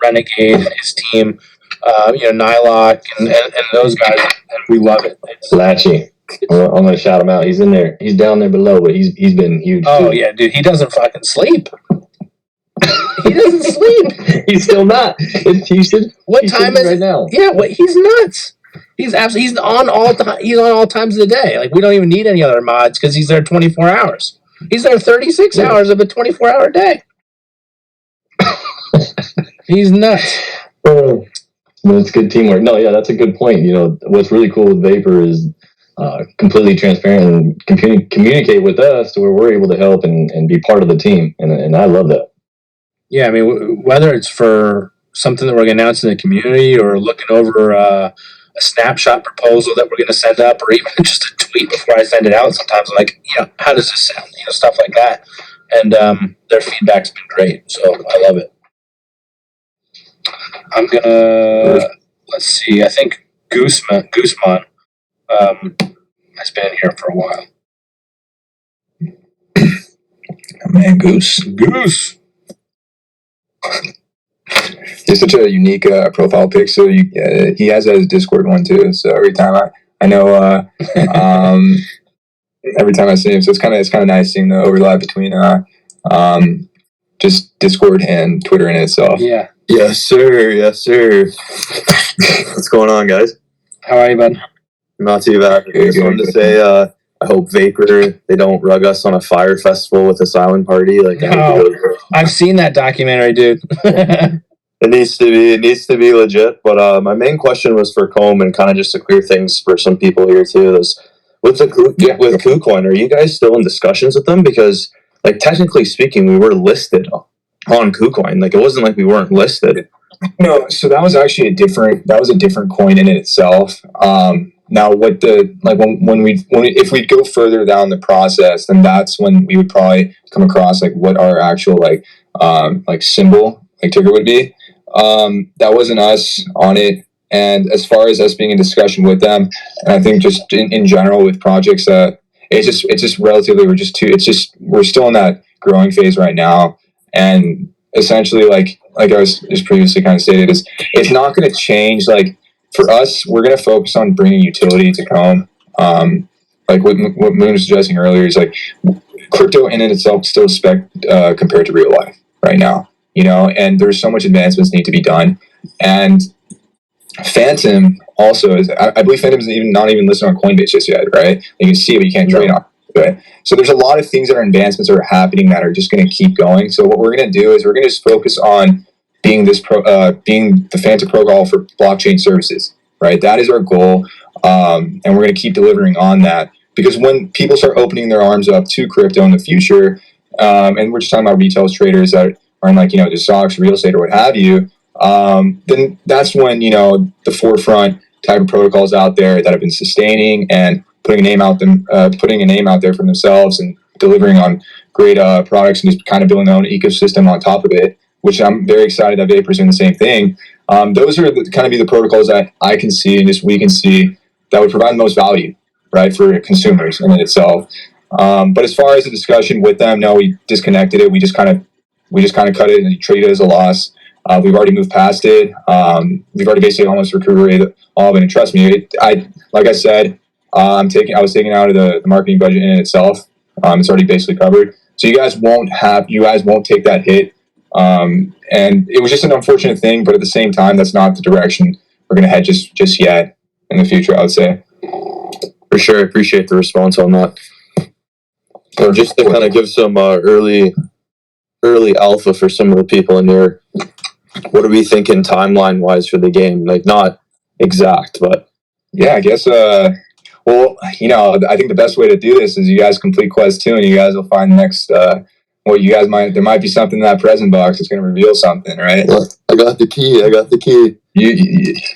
Renegade and his team, Nylock and those guys, and we love it. Latchy. I'm gonna shout him out. He's in there. He's down there below, but he's been huge. Oh yeah, dude. He doesn't fucking sleep. He doesn't sleep. He's still not. What time is it right now? Yeah, he's nuts. He's on all times of the day. Like, we don't even need any other mods because he's there 24 hours. He's there 36 hours of a 24-hour day. He's nuts. Well, it's good teamwork. No, yeah, that's a good point. What's really cool with Vapor is completely transparent and communicate with us to where we're able to help and be part of the team. And I love that. Yeah, I mean, whether it's for something that we're going to announce in the community or looking over a snapshot proposal that we're going to send up, or even just a tweet before I send it out, sometimes I'm like, how does this sound? Stuff like that. And their feedback's been great, so I love it. I'm going to, let's see, I think Gooseman has been here for a while. Man, Goose. He's such a unique profile pic. So he has his Discord one too. So every time I know every time I see him, so it's kind of nice seeing the overlap between just Discord and Twitter in itself. Yeah. Yes, sir. Yes, sir. What's going on, guys? How are you, bud? Not too bad. I just wanted to say, I hope Vapor, they don't rug us on a fire festival with a silent party. Like, I've seen that documentary, dude. It needs to be legit. But my main question was for Comb, and kind of just to clear things for some people here too. With KuCoin, are you guys still in discussions with them? Because, like, technically speaking, we were listed on KuCoin. Like, it wasn't like we weren't listed. No, so that was actually a different coin in itself. Now, what if we go further down the process, then that's when we would probably come across like what our actual like symbol, like ticker would be. That wasn't us on it. And as far as us being in discussion with them, and I think just in general with projects, it's just relatively we're still in that growing phase right now. And essentially, like I was just previously kind of stated, is it's not going to change. Like for us, we're going to focus on bringing utility to Comb. Like what Moon was suggesting earlier is like crypto in itself still compared to real life right now, and there's so much advancements need to be done. And Phantom also is, I believe Phantom is not even listed on Coinbase just yet, right? You can see it, but you can't trade on it. So there's a lot of things that are advancements that are happening that are just going to keep going. So what we're going to do is we're going to just focus on being the Phantom protocol for blockchain services, right? That is our goal, and we're going to keep delivering on that, because when people start opening their arms up to crypto in the future, and we're just talking about retail traders that are in like the stocks, real estate, or what have you. Then that's when the forefront type of protocols out there that have been sustaining and putting a name out there for themselves and delivering on great products and just kind of building their own ecosystem on top of it, which I'm very excited that Vapor's doing the same thing. Those are kind of be the protocols that I can see and just we can see that would provide the most value, right, for consumers in itself. But as far as the discussion with them, no, we disconnected it. We just kind of cut it and treated it as a loss. We've already moved past it. We've already basically almost recuperated all of it. And trust me, like I said, I was taking out of the marketing budget in itself. It's already basically covered. So you guys won't take that hit. And it was just an unfortunate thing, but at the same time, that's not the direction we're going to head just yet in the future, I would say. For sure. I appreciate the response on that. So just to kind of give some early alpha for some of the people in here, what are we thinking timeline wise for the game? Like, not exact, but yeah, I guess well, I think the best way to do this is you guys complete quest 2 and you guys will find the next there might be something in that present box that's going to reveal something, right? Well, I got the key. You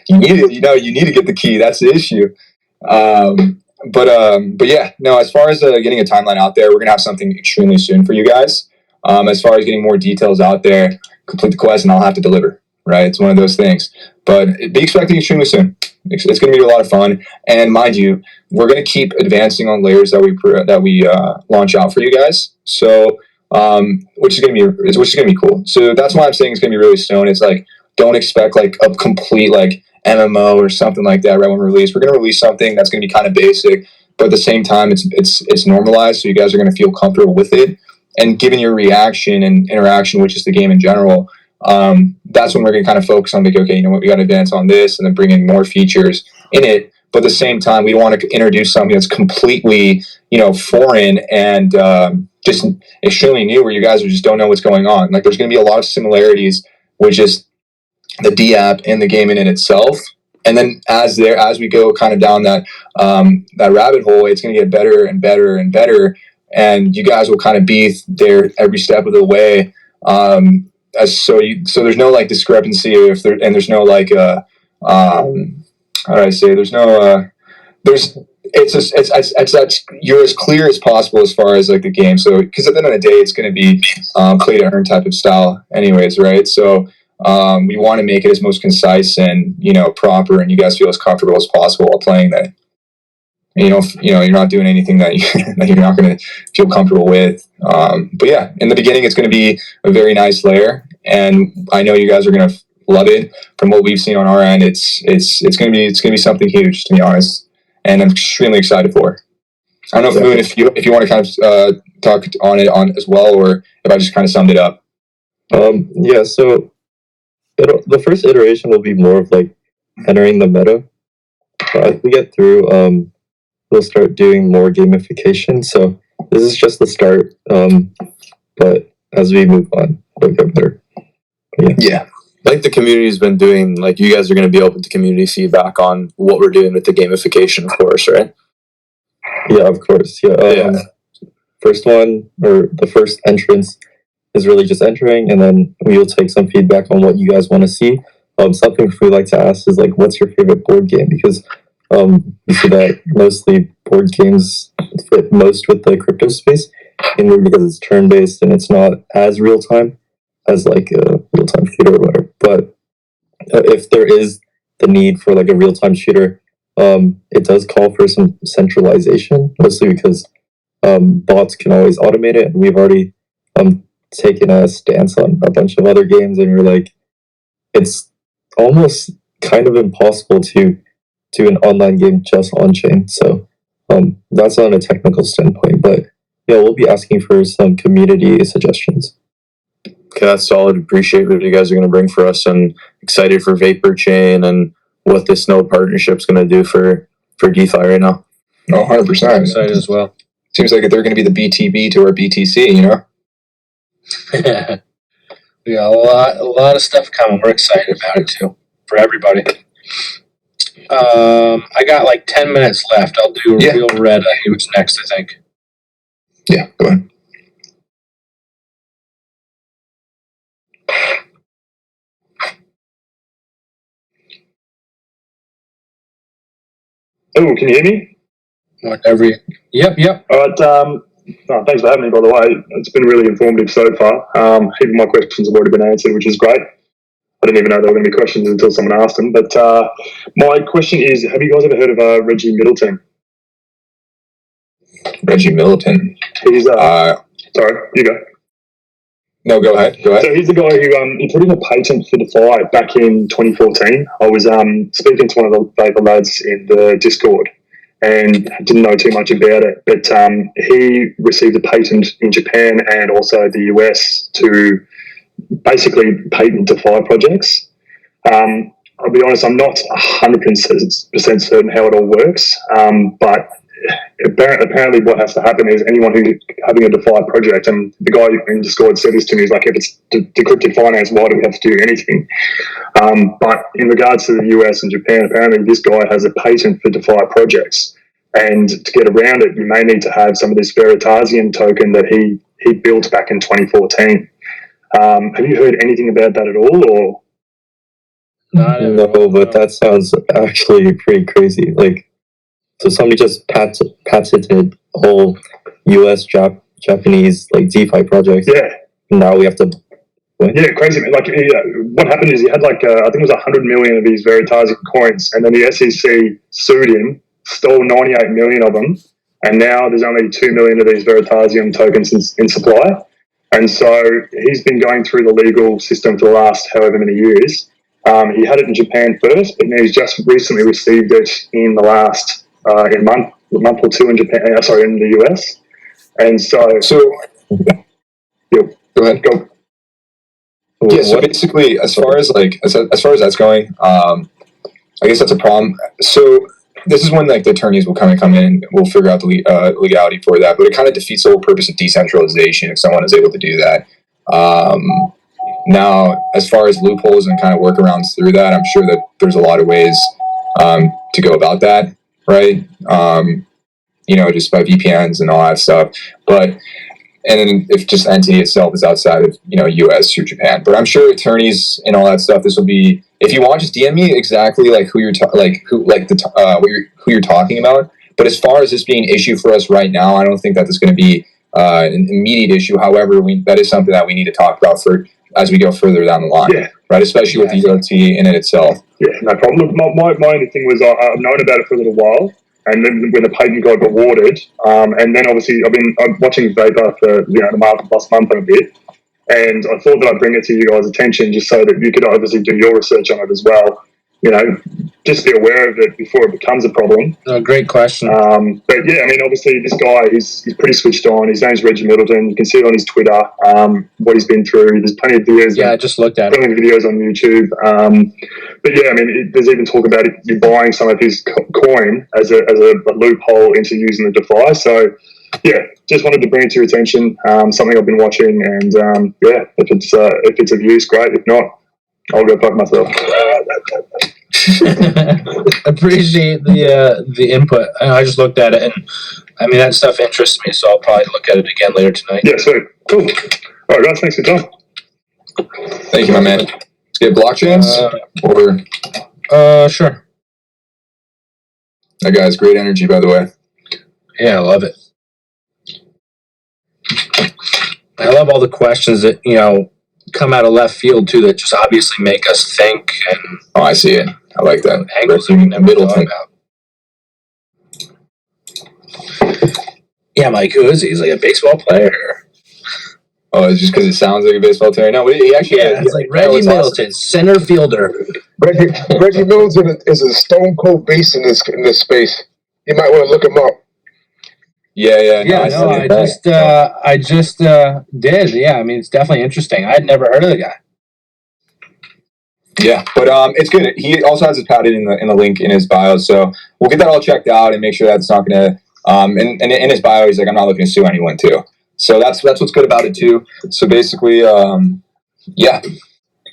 need it. You need to get the key. That's the issue. But yeah, no, as far as getting a timeline out there, we're going to have something extremely soon for you guys. As far as getting more details out there, complete the quest and I'll have to deliver, right? It's one of those things, but be expecting extremely soon. It's going to be a lot of fun. And mind you, we're going to keep advancing on layers that we launch out for you guys. So, which is going to be cool. So that's why I'm saying it's going to be really stone. It's like, don't expect like a complete like MMO or something like that right when we release. We're going to release something that's going to be kind of basic, but at the same time, it's normalized. So you guys are going to feel comfortable with it. And given your reaction and interaction, which is the game in general, that's when we're going to kind of focus on like, okay, we got to advance on this and then bring in more features in it. But at the same time, we want to introduce something that's completely, foreign and just extremely new, where you guys just don't know what's going on. Like, there's going to be a lot of similarities with just the D app and the game in itself. And then as we go kind of down that rabbit hole, it's going to get better and better and better. And you guys will kind of be there every step of the way. So there's no like discrepancy there's no like how do I say, you're as clear as possible as far as like the game. So because at the end of the day, it's going to be play to earn type of style anyways, right? So we want to make it as most concise and proper, and you guys feel as comfortable as possible while playing that. You're not doing anything that you're not going to feel comfortable with. But yeah, in the beginning, it's going to be a very nice layer, and I know you guys are gonna love it. From what we've seen on our end, it's gonna be something huge, to be honest, and I'm extremely excited for it. I don't know, Moon, if you want to kind of talk on it as well, or if I just kind of summed it up. Yeah. So the first iteration will be more of like entering the meta. As we get through, we'll start doing more gamification. So this is just the start. But as we move on, it'll get better. Yeah. Like the community's been doing, like you guys are going to be open to community feedback on what we're doing with the gamification, of course, right? Yeah, of course. Yeah. First one, or the first entrance, is really just entering, and then we will take some feedback on what you guys want to see. Something we like to ask is like, what's your favorite board game? Because we see that mostly board games fit most with the crypto space, mainly because it's turn-based and it's not as real-time as like a real-time shooter or whatever. But if there is the need for like a real-time shooter, it does call for some centralization, mostly because bots can always automate it. And we've already taken a stance on a bunch of other games, and we're like, it's almost kind of impossible to do an online game just on chain. So that's on a technical standpoint, but yeah, we'll be asking for some community suggestions. Okay, that's solid. Appreciate what you guys are going to bring for us, and excited for Vapor Chain and what this node partnership is going to do for DeFi right now. Oh, 100%. I'm excited as well. Seems like they're going to be the BTB to our BTC, you know? We got a lot of stuff coming. We're excited about it too, for everybody. I got like 10 minutes left. I'll do Real Red. Who's next, I think. Yeah, go ahead. Oh, can you hear me? Whatever. Yep. All right. Thanks for having me, by the way. It's been really informative so far. Even my questions have already been answered, which is great. I didn't even know there were going to be questions until someone asked them. But my question is, have you guys ever heard of Reggie Middleton? Reggie Middleton? He's sorry, you go. No, go ahead. So he's the guy who he put in a patent for DeFi back in 2014. I was speaking to one of the Vapor lads in the Discord, and didn't know too much about it. But he received a patent in Japan and also the US to basically patent DeFi projects. I'll be honest, I'm not 100% certain how it all works, but apparently what has to happen is anyone who's having a DeFi project, and the guy in Discord said this to me, he's like, if it's decrypted finance, why do we have to do anything? But in regards to the US and Japan, apparently this guy has a patent for DeFi projects, and to get around it, you may need to have some of this Veritasium token that he built back in 2014. Have you heard anything about that at all, or? No, but that sounds actually pretty crazy. Like, so somebody just patented whole US Japanese like DeFi projects. Yeah. Now we have to. What? Yeah, crazy. Like, what happened is he had like I think it was 100 million of these Veritasium coins, and then the SEC sued him, stole 98 million of them, and now there's only 2 million of these Veritasium tokens in supply. And so he's been going through the legal system for the last however many years. He had it in Japan first, but now he's just recently received it in the last in a month or two in Japan. In the US. And so yeah, go ahead. Go. Yeah. So basically, as far as that's going, I guess that's a problem. So this is when like the attorneys will kind of come in and we'll figure out the legality for that. But it kind of defeats the whole purpose of decentralization if someone is able to do that. Now, as far as loopholes and kind of workarounds through that, I'm sure that there's a lot of ways to go about that, right? Just by VPNs and all that stuff. But and then if just the entity itself is outside of US or Japan, but I'm sure attorneys and all that stuff. This will be, if you want, just DM me exactly like who you're who you're talking about. But as far as this being an issue for us right now, I don't think that there's going to be an immediate issue. However, that is something that we need to talk about as we go further down the line, right? Especially with the EOT in it itself. Yeah, no problem. My only thing was I've known about it for a little while, and then when the patent got awarded, and then obviously I'm watching Vapor for the last month and a bit, And I thought that I'd bring it to you guys' attention just so that you could obviously do your research on it as well. You know, just be aware of it before it becomes a problem. Great question. But yeah, I mean, obviously this guy, he's pretty switched on. His name's Reggie Middleton. You can see it on his Twitter, what he's been through. There's plenty of videos. Yeah, I just looked at it. Plenty of videos on YouTube. But yeah, I mean, there's even talk about it, you buying some of his coin as a loophole into using the DeFi. So yeah, just wanted to bring it to your attention. Something I've been watching, and yeah, if it's of use, great. If not, I'll go fuck myself. Appreciate the input. I just looked at it, and I mean that stuff interests me, so I'll probably look at it again later tonight. Yeah, sweet, cool. All right, guys, thanks for your time. Thank you, my man. Let's get blockchains or sure. That guy's great energy, by the way. Yeah, I love it. I love all the questions that come out of left field too, that just obviously make us think. And I see it. I like that. Angles that we never thought about. Yeah, Mike, who is he? He's like a baseball player. Oh, it's just because it sounds like a baseball player. No, he actually. Yeah, it's like Reggie Middleton, center fielder. Reggie Middleton is a stone cold beast in this space. You might want to look him up. Yeah. I just did. Yeah, I mean, it's definitely interesting. I had never heard of the guy. Yeah, but it's good. He also has it padded in the link in his bio, so we'll get that all checked out and make sure that's not going to. And in his bio, he's like, I'm not looking to sue anyone too. So that's what's good about it too. So basically, yeah.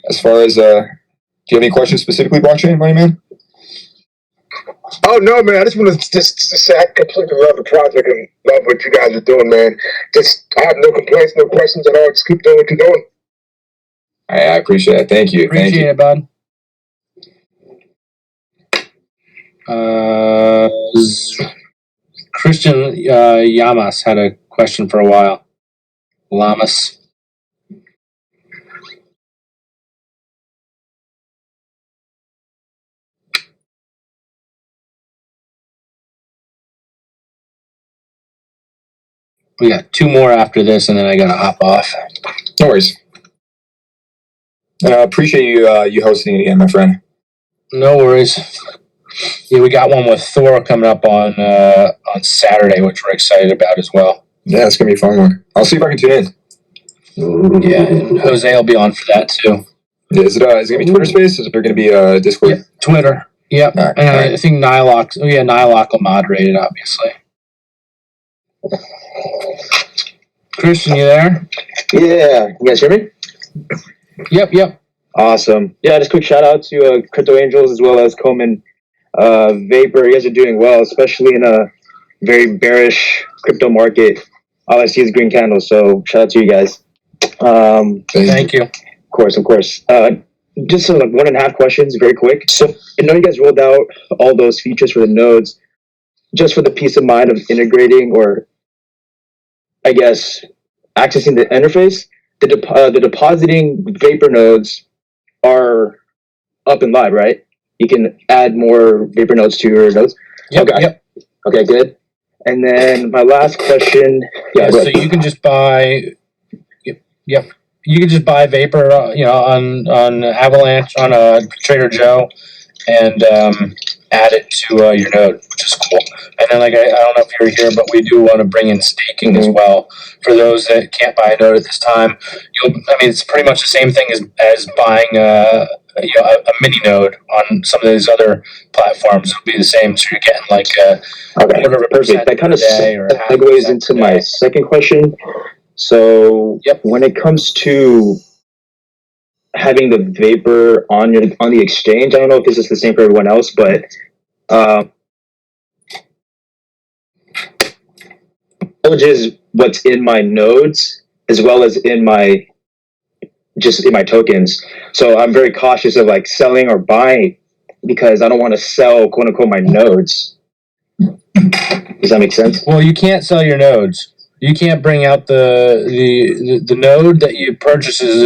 As far as, do you have any questions specifically, blockchain, money man? Oh no, man! I just want to say I completely love the project and love what you guys are doing, man. I have no complaints, no questions at all. Just keep doing what you're doing. I appreciate it. Thank you. Appreciate it, bud. Christian Yamas had a question for a while. Lamas. We got two more after this, and then I gotta hop off. No worries. Appreciate you hosting it again, my friend. No worries. Yeah, we got one with Thor coming up on Saturday, which we're excited about as well. Yeah, it's gonna be a fun one. I'll see if I can tune in. Yeah, and Jose will be on for that too. Yeah, is it gonna be Twitter Space? Is there gonna be Discord? Yeah, Twitter. Yep. All right, and all right. I think Nylock will moderate it, obviously. Christian, you there? Yeah, you guys hear me? Yep. Awesome. Yeah, just quick shout out to Crypto Angels as well as Coleman Vapor. You guys are doing well, especially in a very bearish crypto market. All I see is green candles, so shout out to you guys. Thank you. Of course. Just like 1.5 questions, very quick. So I know you guys rolled out all those features for the nodes, just for the peace of mind of integrating, or I guess accessing the interface. The depositing Vapor nodes are up and live, right? You can add more Vapor nodes to your nodes. Yep. Okay, good. And then my last question. Yeah, so you can just buy. Yep. You can just buy Vapor, on Avalanche on Trader Joe, and add it to your node, which is cool. And then, like, I don't know if you're here, but we do want to bring in staking as well for those that can't buy a node at this time. It's pretty much the same thing as buying a mini node on some of these other platforms. It'll be the same, so you're getting like whatever perfect. That kind of segues into my second question. So, when it comes to having the Vapor on the exchange, I don't know if this is the same for everyone else, but is what's in my nodes as well as in my tokens. So I'm very cautious of like selling or buying because I don't want to sell quote unquote my nodes. Does that make sense? Well, you can't sell your nodes. You can't bring out the node that you purchase is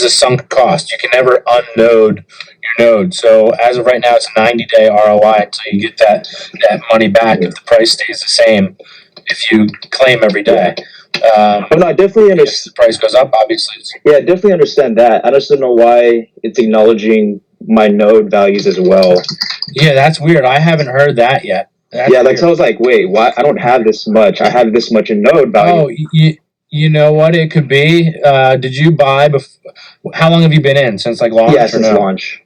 a sunk cost. You can never unnode your node. So as of right now, it's a 90-day ROI until you get that money back if the price stays the same. if you claim every day. But no, I definitely If understand. the price goes up, obviously. Yeah, I definitely understand that. I just don't know why it's acknowledging my node values as well. Yeah, that's weird. I haven't heard that yet. That's yeah, like weird. so I was like, wait, why? I don't have this much. I have this much in node value. Oh, you know what it could be? Did you buy before? How long have you been in? Since like launch yeah, or since no? launch.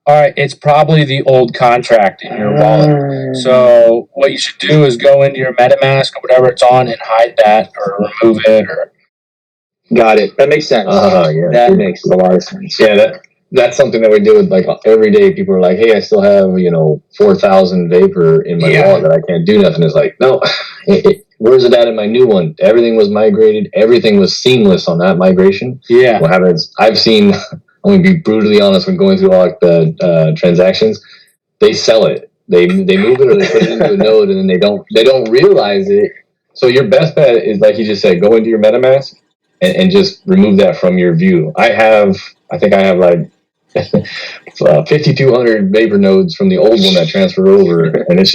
All right, it's probably the old contract in your wallet. So what you should do is go into your MetaMask or whatever it's on and hide that or remove it. Or Got it. That makes sense. Yeah, that makes a lot of sense. Yeah, that's something that we do with like every day. People are like, "Hey, I still have 4,000 vapor in my wallet that I can't do nothing." It's like, no, where's it at in my new one? Everything was migrated. Everything was seamless on that migration. Yeah, what happens? I've seen. I'm gonna be brutally honest. When going through all like the transactions, they sell it. They move it or they put it into a node, and then they don't realize it. So your best bet is like you just said, go into your MetaMask and just remove that from your view. I think I have like 5,200 vapor nodes from the old one that transferred over, and it's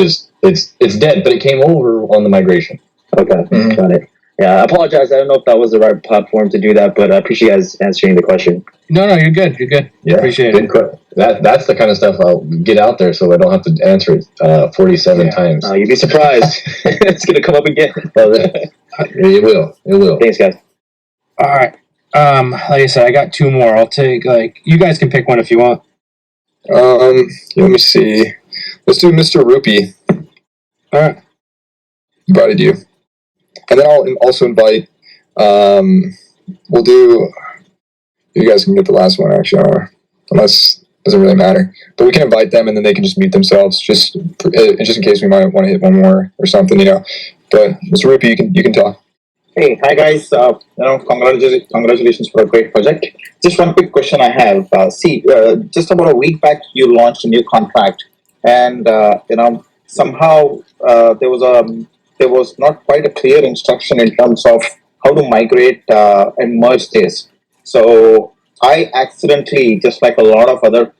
dead, but it came over on the migration. Okay, got it. Yeah, I apologize. I don't know if that was the right platform to do that, but I appreciate you guys answering the question. No, you're good. You're good. Yeah, appreciate it. That's the kind of stuff I'll get out there, so I don't have to answer it 47 times. You'd be surprised. It's gonna come up again. It will. It will. Thanks, guys. All right. Like I said, I got two more. I'll take you guys can pick one if you want. Let me see. Let's do Mr. Rupee. All right. Invited you. And then I'll also invite, we'll do, you guys can get the last one actually, unless it doesn't really matter. But we can invite them and then they can just mute themselves, just in case we might want to hit one more or something, But Mr. Rupee, you can talk. Hey, hi guys. Congratulations for a great project. Just one quick question I have. Just about a week back, you launched a new contract, and somehow there was not quite a clear instruction in terms of how to migrate and merge this. So I accidentally, just like a lot of other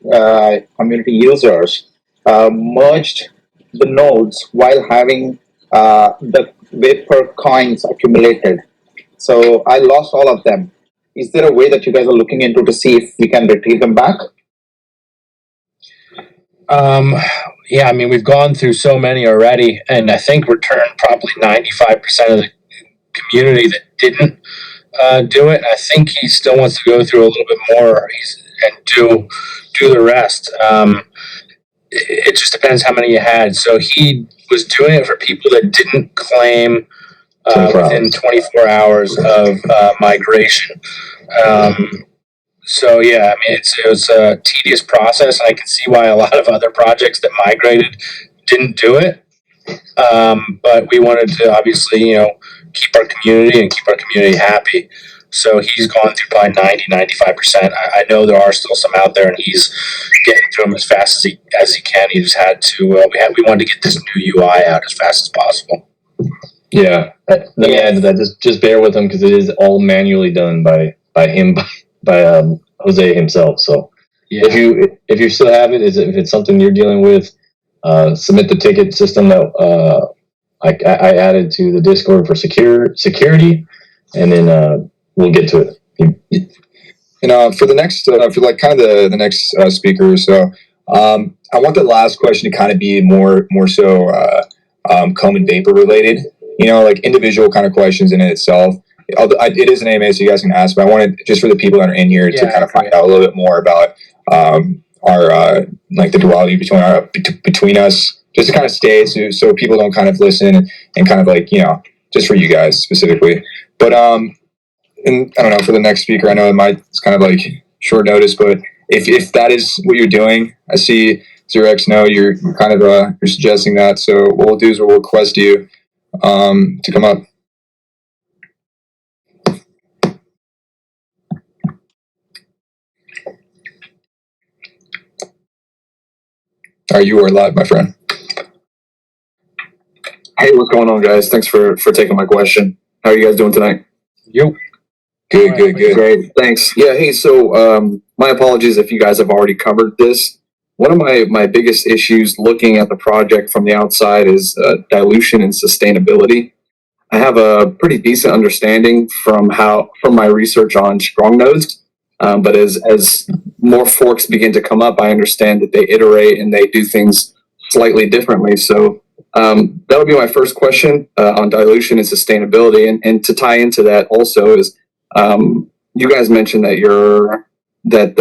community users, merged the nodes while having the vapor coins accumulated. So I lost all of them. Is there a way that you guys are looking into to see if we can retrieve them back? Yeah, I mean, we've gone through so many already, and I think returned probably 95% of the community that didn't do it. I think he still wants to go through a little bit more and do the rest. It just depends how many you had. So he was doing it for people that didn't claim within 24 hours of migration. So yeah, I mean, it was a tedious process, and I can see why a lot of other projects that migrated didn't do it. But we wanted to obviously, keep our community and keep our community happy. So he's gone through probably 95%. I know there are still some out there, and he's getting through them as fast as he can. He just had to. We wanted to get this new UI out as fast as possible. Yeah, let me add to that. Just bear with him because it is all manually done by him, by Jose himself. So if you still have it, if it's something you're dealing with, submit the ticket system that I added to the Discord for security, and then we'll get to it. And for the next, for like kind of the next speaker, so I want the last question to kind of be more so comet vapor related. Like individual kind of questions in itself. It is an AMA, so you guys can ask, but I wanted just for the people that are in here to kind of find out a little bit more about our like the duality between us, just to kind of stay so people don't kind of listen and kind of like just for you guys specifically. But and I don't know, for the next speaker, I know it's kind of like short notice, but if that is what you're doing, I see Xerox. No, you're kind of you're suggesting that. So what we'll do is we'll request you to come up. You are live, my friend. Hey, what's going on, guys? Thanks for taking my question. How are you guys doing tonight? Yo. Good. Great, thanks. Yeah, hey, so my apologies if you guys have already covered this one of my biggest issues looking at the project from the outside is dilution and sustainability. I have a pretty decent understanding from my research on strong nodes, but as more forks begin to come up, I understand that they iterate and they do things slightly differently. So that would be my first question on dilution and sustainability. And to tie into that also is you guys mentioned that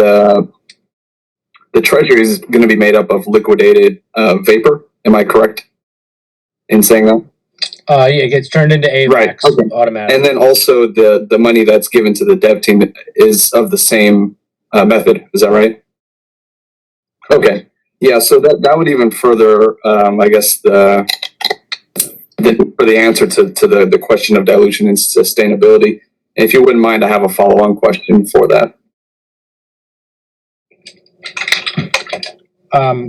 the treasury is going to be made up of liquidated vapor. Am I correct in saying that? Yeah, it gets turned into avax Right. Okay. automatically. And then also the money that's given to the dev team is of the same method. Is that right? Okay. Yeah. So that would even further, I guess, for the answer to the question of dilution and sustainability. And if you wouldn't mind, I have a follow-on question for that.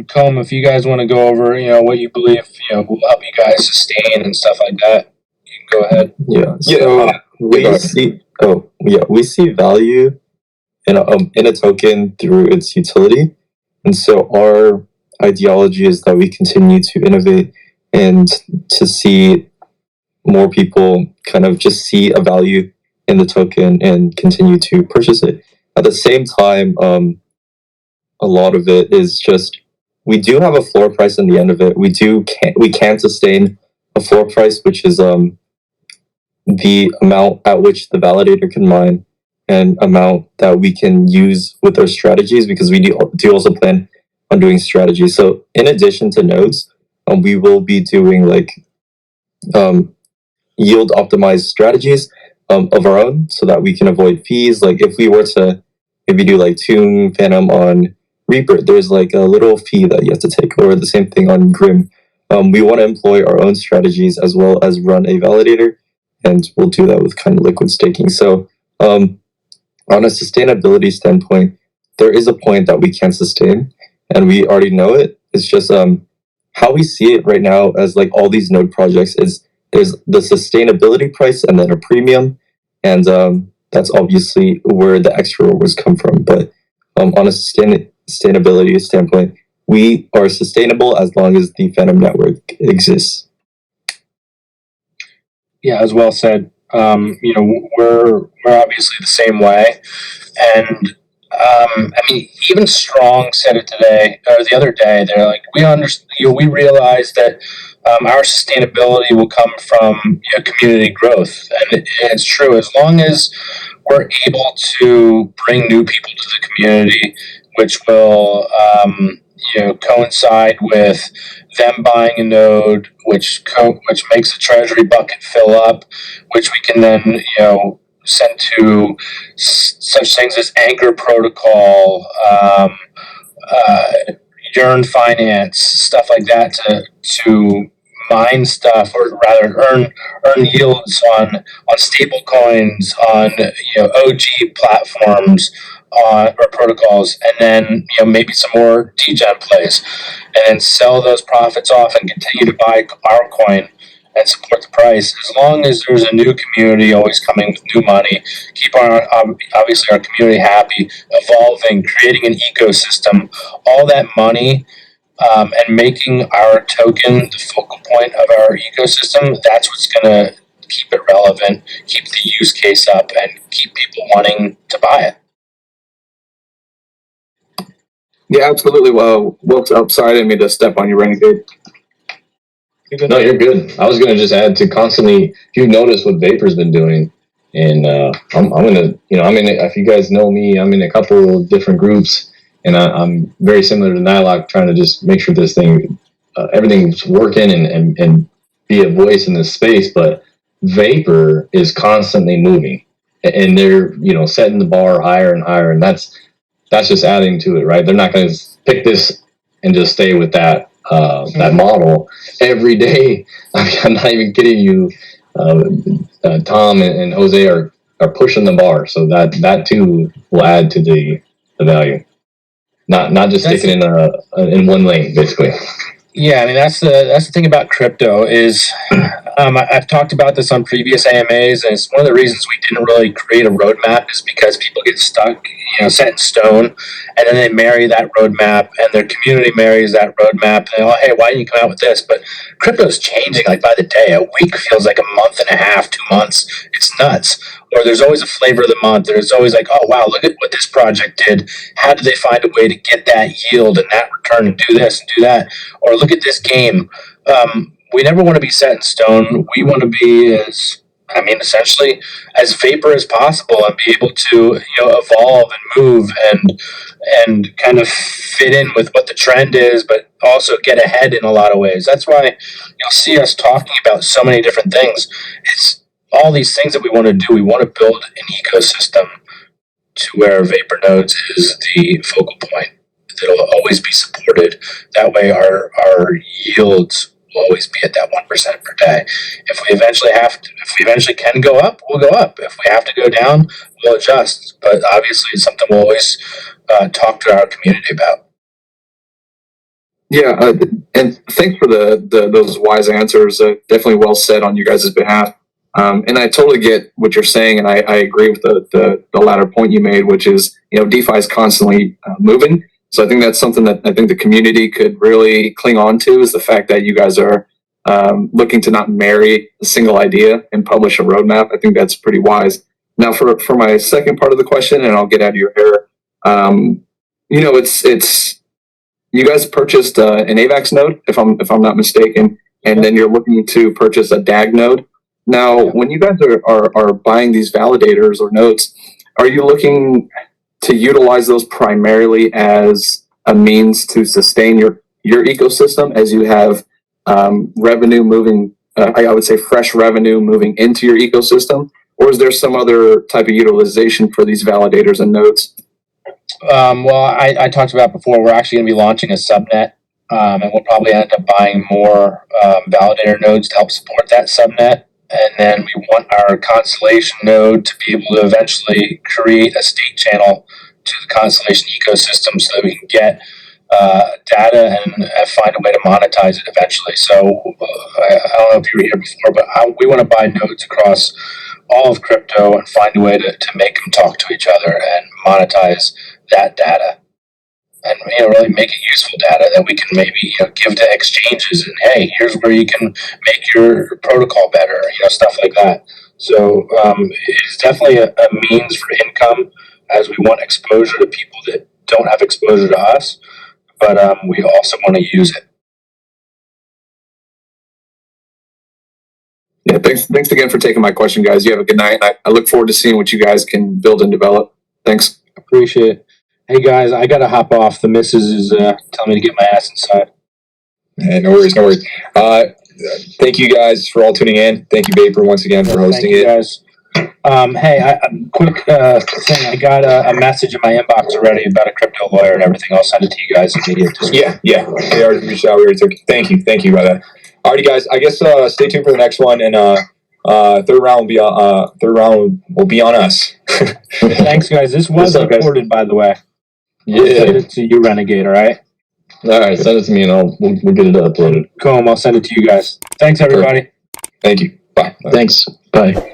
Comb, if you guys want to go over, what you believe, will help you guys sustain and stuff like that, you can go ahead. Yeah. So we see value in a token through its utility, and so our ideology is that we continue to innovate and to see more people kind of just see a value in the token and continue to purchase it. At the same time, a lot of it is just we do have a floor price in the end of it. We can sustain a floor price, which is the amount at which the validator can mine and amount that we can use with our strategies, because we do also plan on doing strategies. So in addition to nodes, we will be doing yield optimized strategies of our own so that we can avoid fees. Like if we do Tomb Phantom on Reaper, there's a little fee that you have to take, or the same thing on Grim. We want to employ our own strategies as well as run a validator, and we'll do that with kind of liquid staking. So on a sustainability standpoint, there is a point that we can sustain, and we already know it. It's just how we see it right now as all these node projects is there's the sustainability price and then a premium, and that's obviously where the extra rewards come from. But on a sustainability standpoint, we are sustainable as long as the Phantom network exists. Yeah, as well said. We're obviously the same way, and even Strong said it today or the other day. They're like, we realize that our sustainability will come from community growth, and it's true. As long as we're able to bring new people to the community, which will coincide with them buying a node, which makes the treasury bucket fill up, which we can then send to such things as Anchor Protocol, Yearn Finance, stuff like that, to mine stuff, or rather earn yields on stable coins, on OG platforms, or protocols, and then maybe some more degen plays, and then sell those profits off and continue to buy our coin and support the price. As long as there's a new community always coming with new money, keep obviously our community happy, evolving, creating an ecosystem, all that money, and making our token the focal point of our ecosystem, that's what's going to keep it relevant, keep the use case up, and keep people wanting to buy it. Yeah, absolutely. Well, sorry, I didn't mean to step on you, Renegade. No, you're good. I was going to just add to constantly, if you notice what Vapor's been doing, and I'm going to, if you guys know me, I'm in a couple of different groups, and I'm very similar to Nylock, trying to just make sure this thing, everything's working and be a voice in this space. But Vapor is constantly moving, and they're setting the bar higher and higher, and that's just adding to it, right? They're not going to pick this and just stay with that model every day. I'm not even kidding you. Tom and Jose are pushing the bar, so that too will add to the value. Not just sticking in one lane, basically. Yeah, that's the thing about crypto is I've talked about this on previous AMAs, and it's one of the reasons we didn't really create a roadmap is because people get stuck, set in stone, and then they marry that roadmap, and their community marries that roadmap. And hey, why didn't you come out with this? But crypto's changing like by the day. A week feels like a month and a half, 2 months. It's nuts. Or there's always a flavor of the month. There's always like, oh wow, look at what this project did. How did they find a way to get that yield and that return and do this and do that? Or look at this game. We never want to be set in stone. We want to be essentially as vapor as possible and be able to, evolve and move and kind of fit in with what the trend is, but also get ahead in a lot of ways. That's why you'll see us talking about so many different things. It's all these things that we want to do. We want to build an ecosystem to where vapornodes is the focal point. That'll always be supported. That way our yields will always be at that 1% per day. If we eventually can go up, we'll go up. If we have to go down, we'll adjust. But obviously, it's something we'll always talk to our community about. Yeah, and thanks for those wise answers. Definitely well said on you guys' behalf. And I totally get what you're saying, and I agree with the latter point you made, which is DeFi is constantly moving. So I think that's something that I think the community could really cling on to, is the fact that you guys are looking to not marry a single idea and publish a roadmap. I think that's pretty wise. Now, for my second part of the question, and I'll get out of your hair, it's you guys purchased an AVAX node, if I'm not mistaken, and then you're looking to purchase a DAG node. Now, when you guys are buying these validators or nodes, are you looking to utilize those primarily as a means to sustain your ecosystem as you have revenue moving, I would say fresh revenue moving into your ecosystem? Or is there some other type of utilization for these validators and nodes? Well, I talked about before, we're actually going to be launching a subnet, and we'll probably end up buying more validator nodes to help support that subnet. And then we want our Constellation node to be able to eventually create a state channel to the Constellation ecosystem so that we can get data and find a way to monetize it eventually. So I don't know if you were here before, but we want to buy nodes across all of crypto and find a way to make them talk to each other and monetize that data. And really make it useful data that we can maybe give to exchanges, and hey, here's where you can make your protocol better, stuff like that. So it's definitely a means for income, as we want exposure to people that don't have exposure to us, but we also want to use it. Yeah, thanks again for taking my question, guys. You have a good night. I look forward to seeing what you guys can build and develop. Thanks. Appreciate it. Hey guys, I gotta hop off. The missus is telling me to get my ass inside. Hey, no worries. Thank you guys for all tuning in. Thank you, Vapor, once again for hosting it. Guys. Hey, quick thing. I got a message in my inbox already about a crypto lawyer and everything. I'll send it to you guys immediately. Yeah. They already reached out. We already took. Thank you about that. Alrighty, guys. I guess stay tuned for the next one, and third round will be on us. Thanks, guys. This was recorded, by the way. Yeah. I'll send it to you, Renegade. All right. All right. Send it to me, and we'll get it uploaded. Cool. I'll send it to you guys. Thanks, everybody. Thank you. Bye. Thanks. Bye.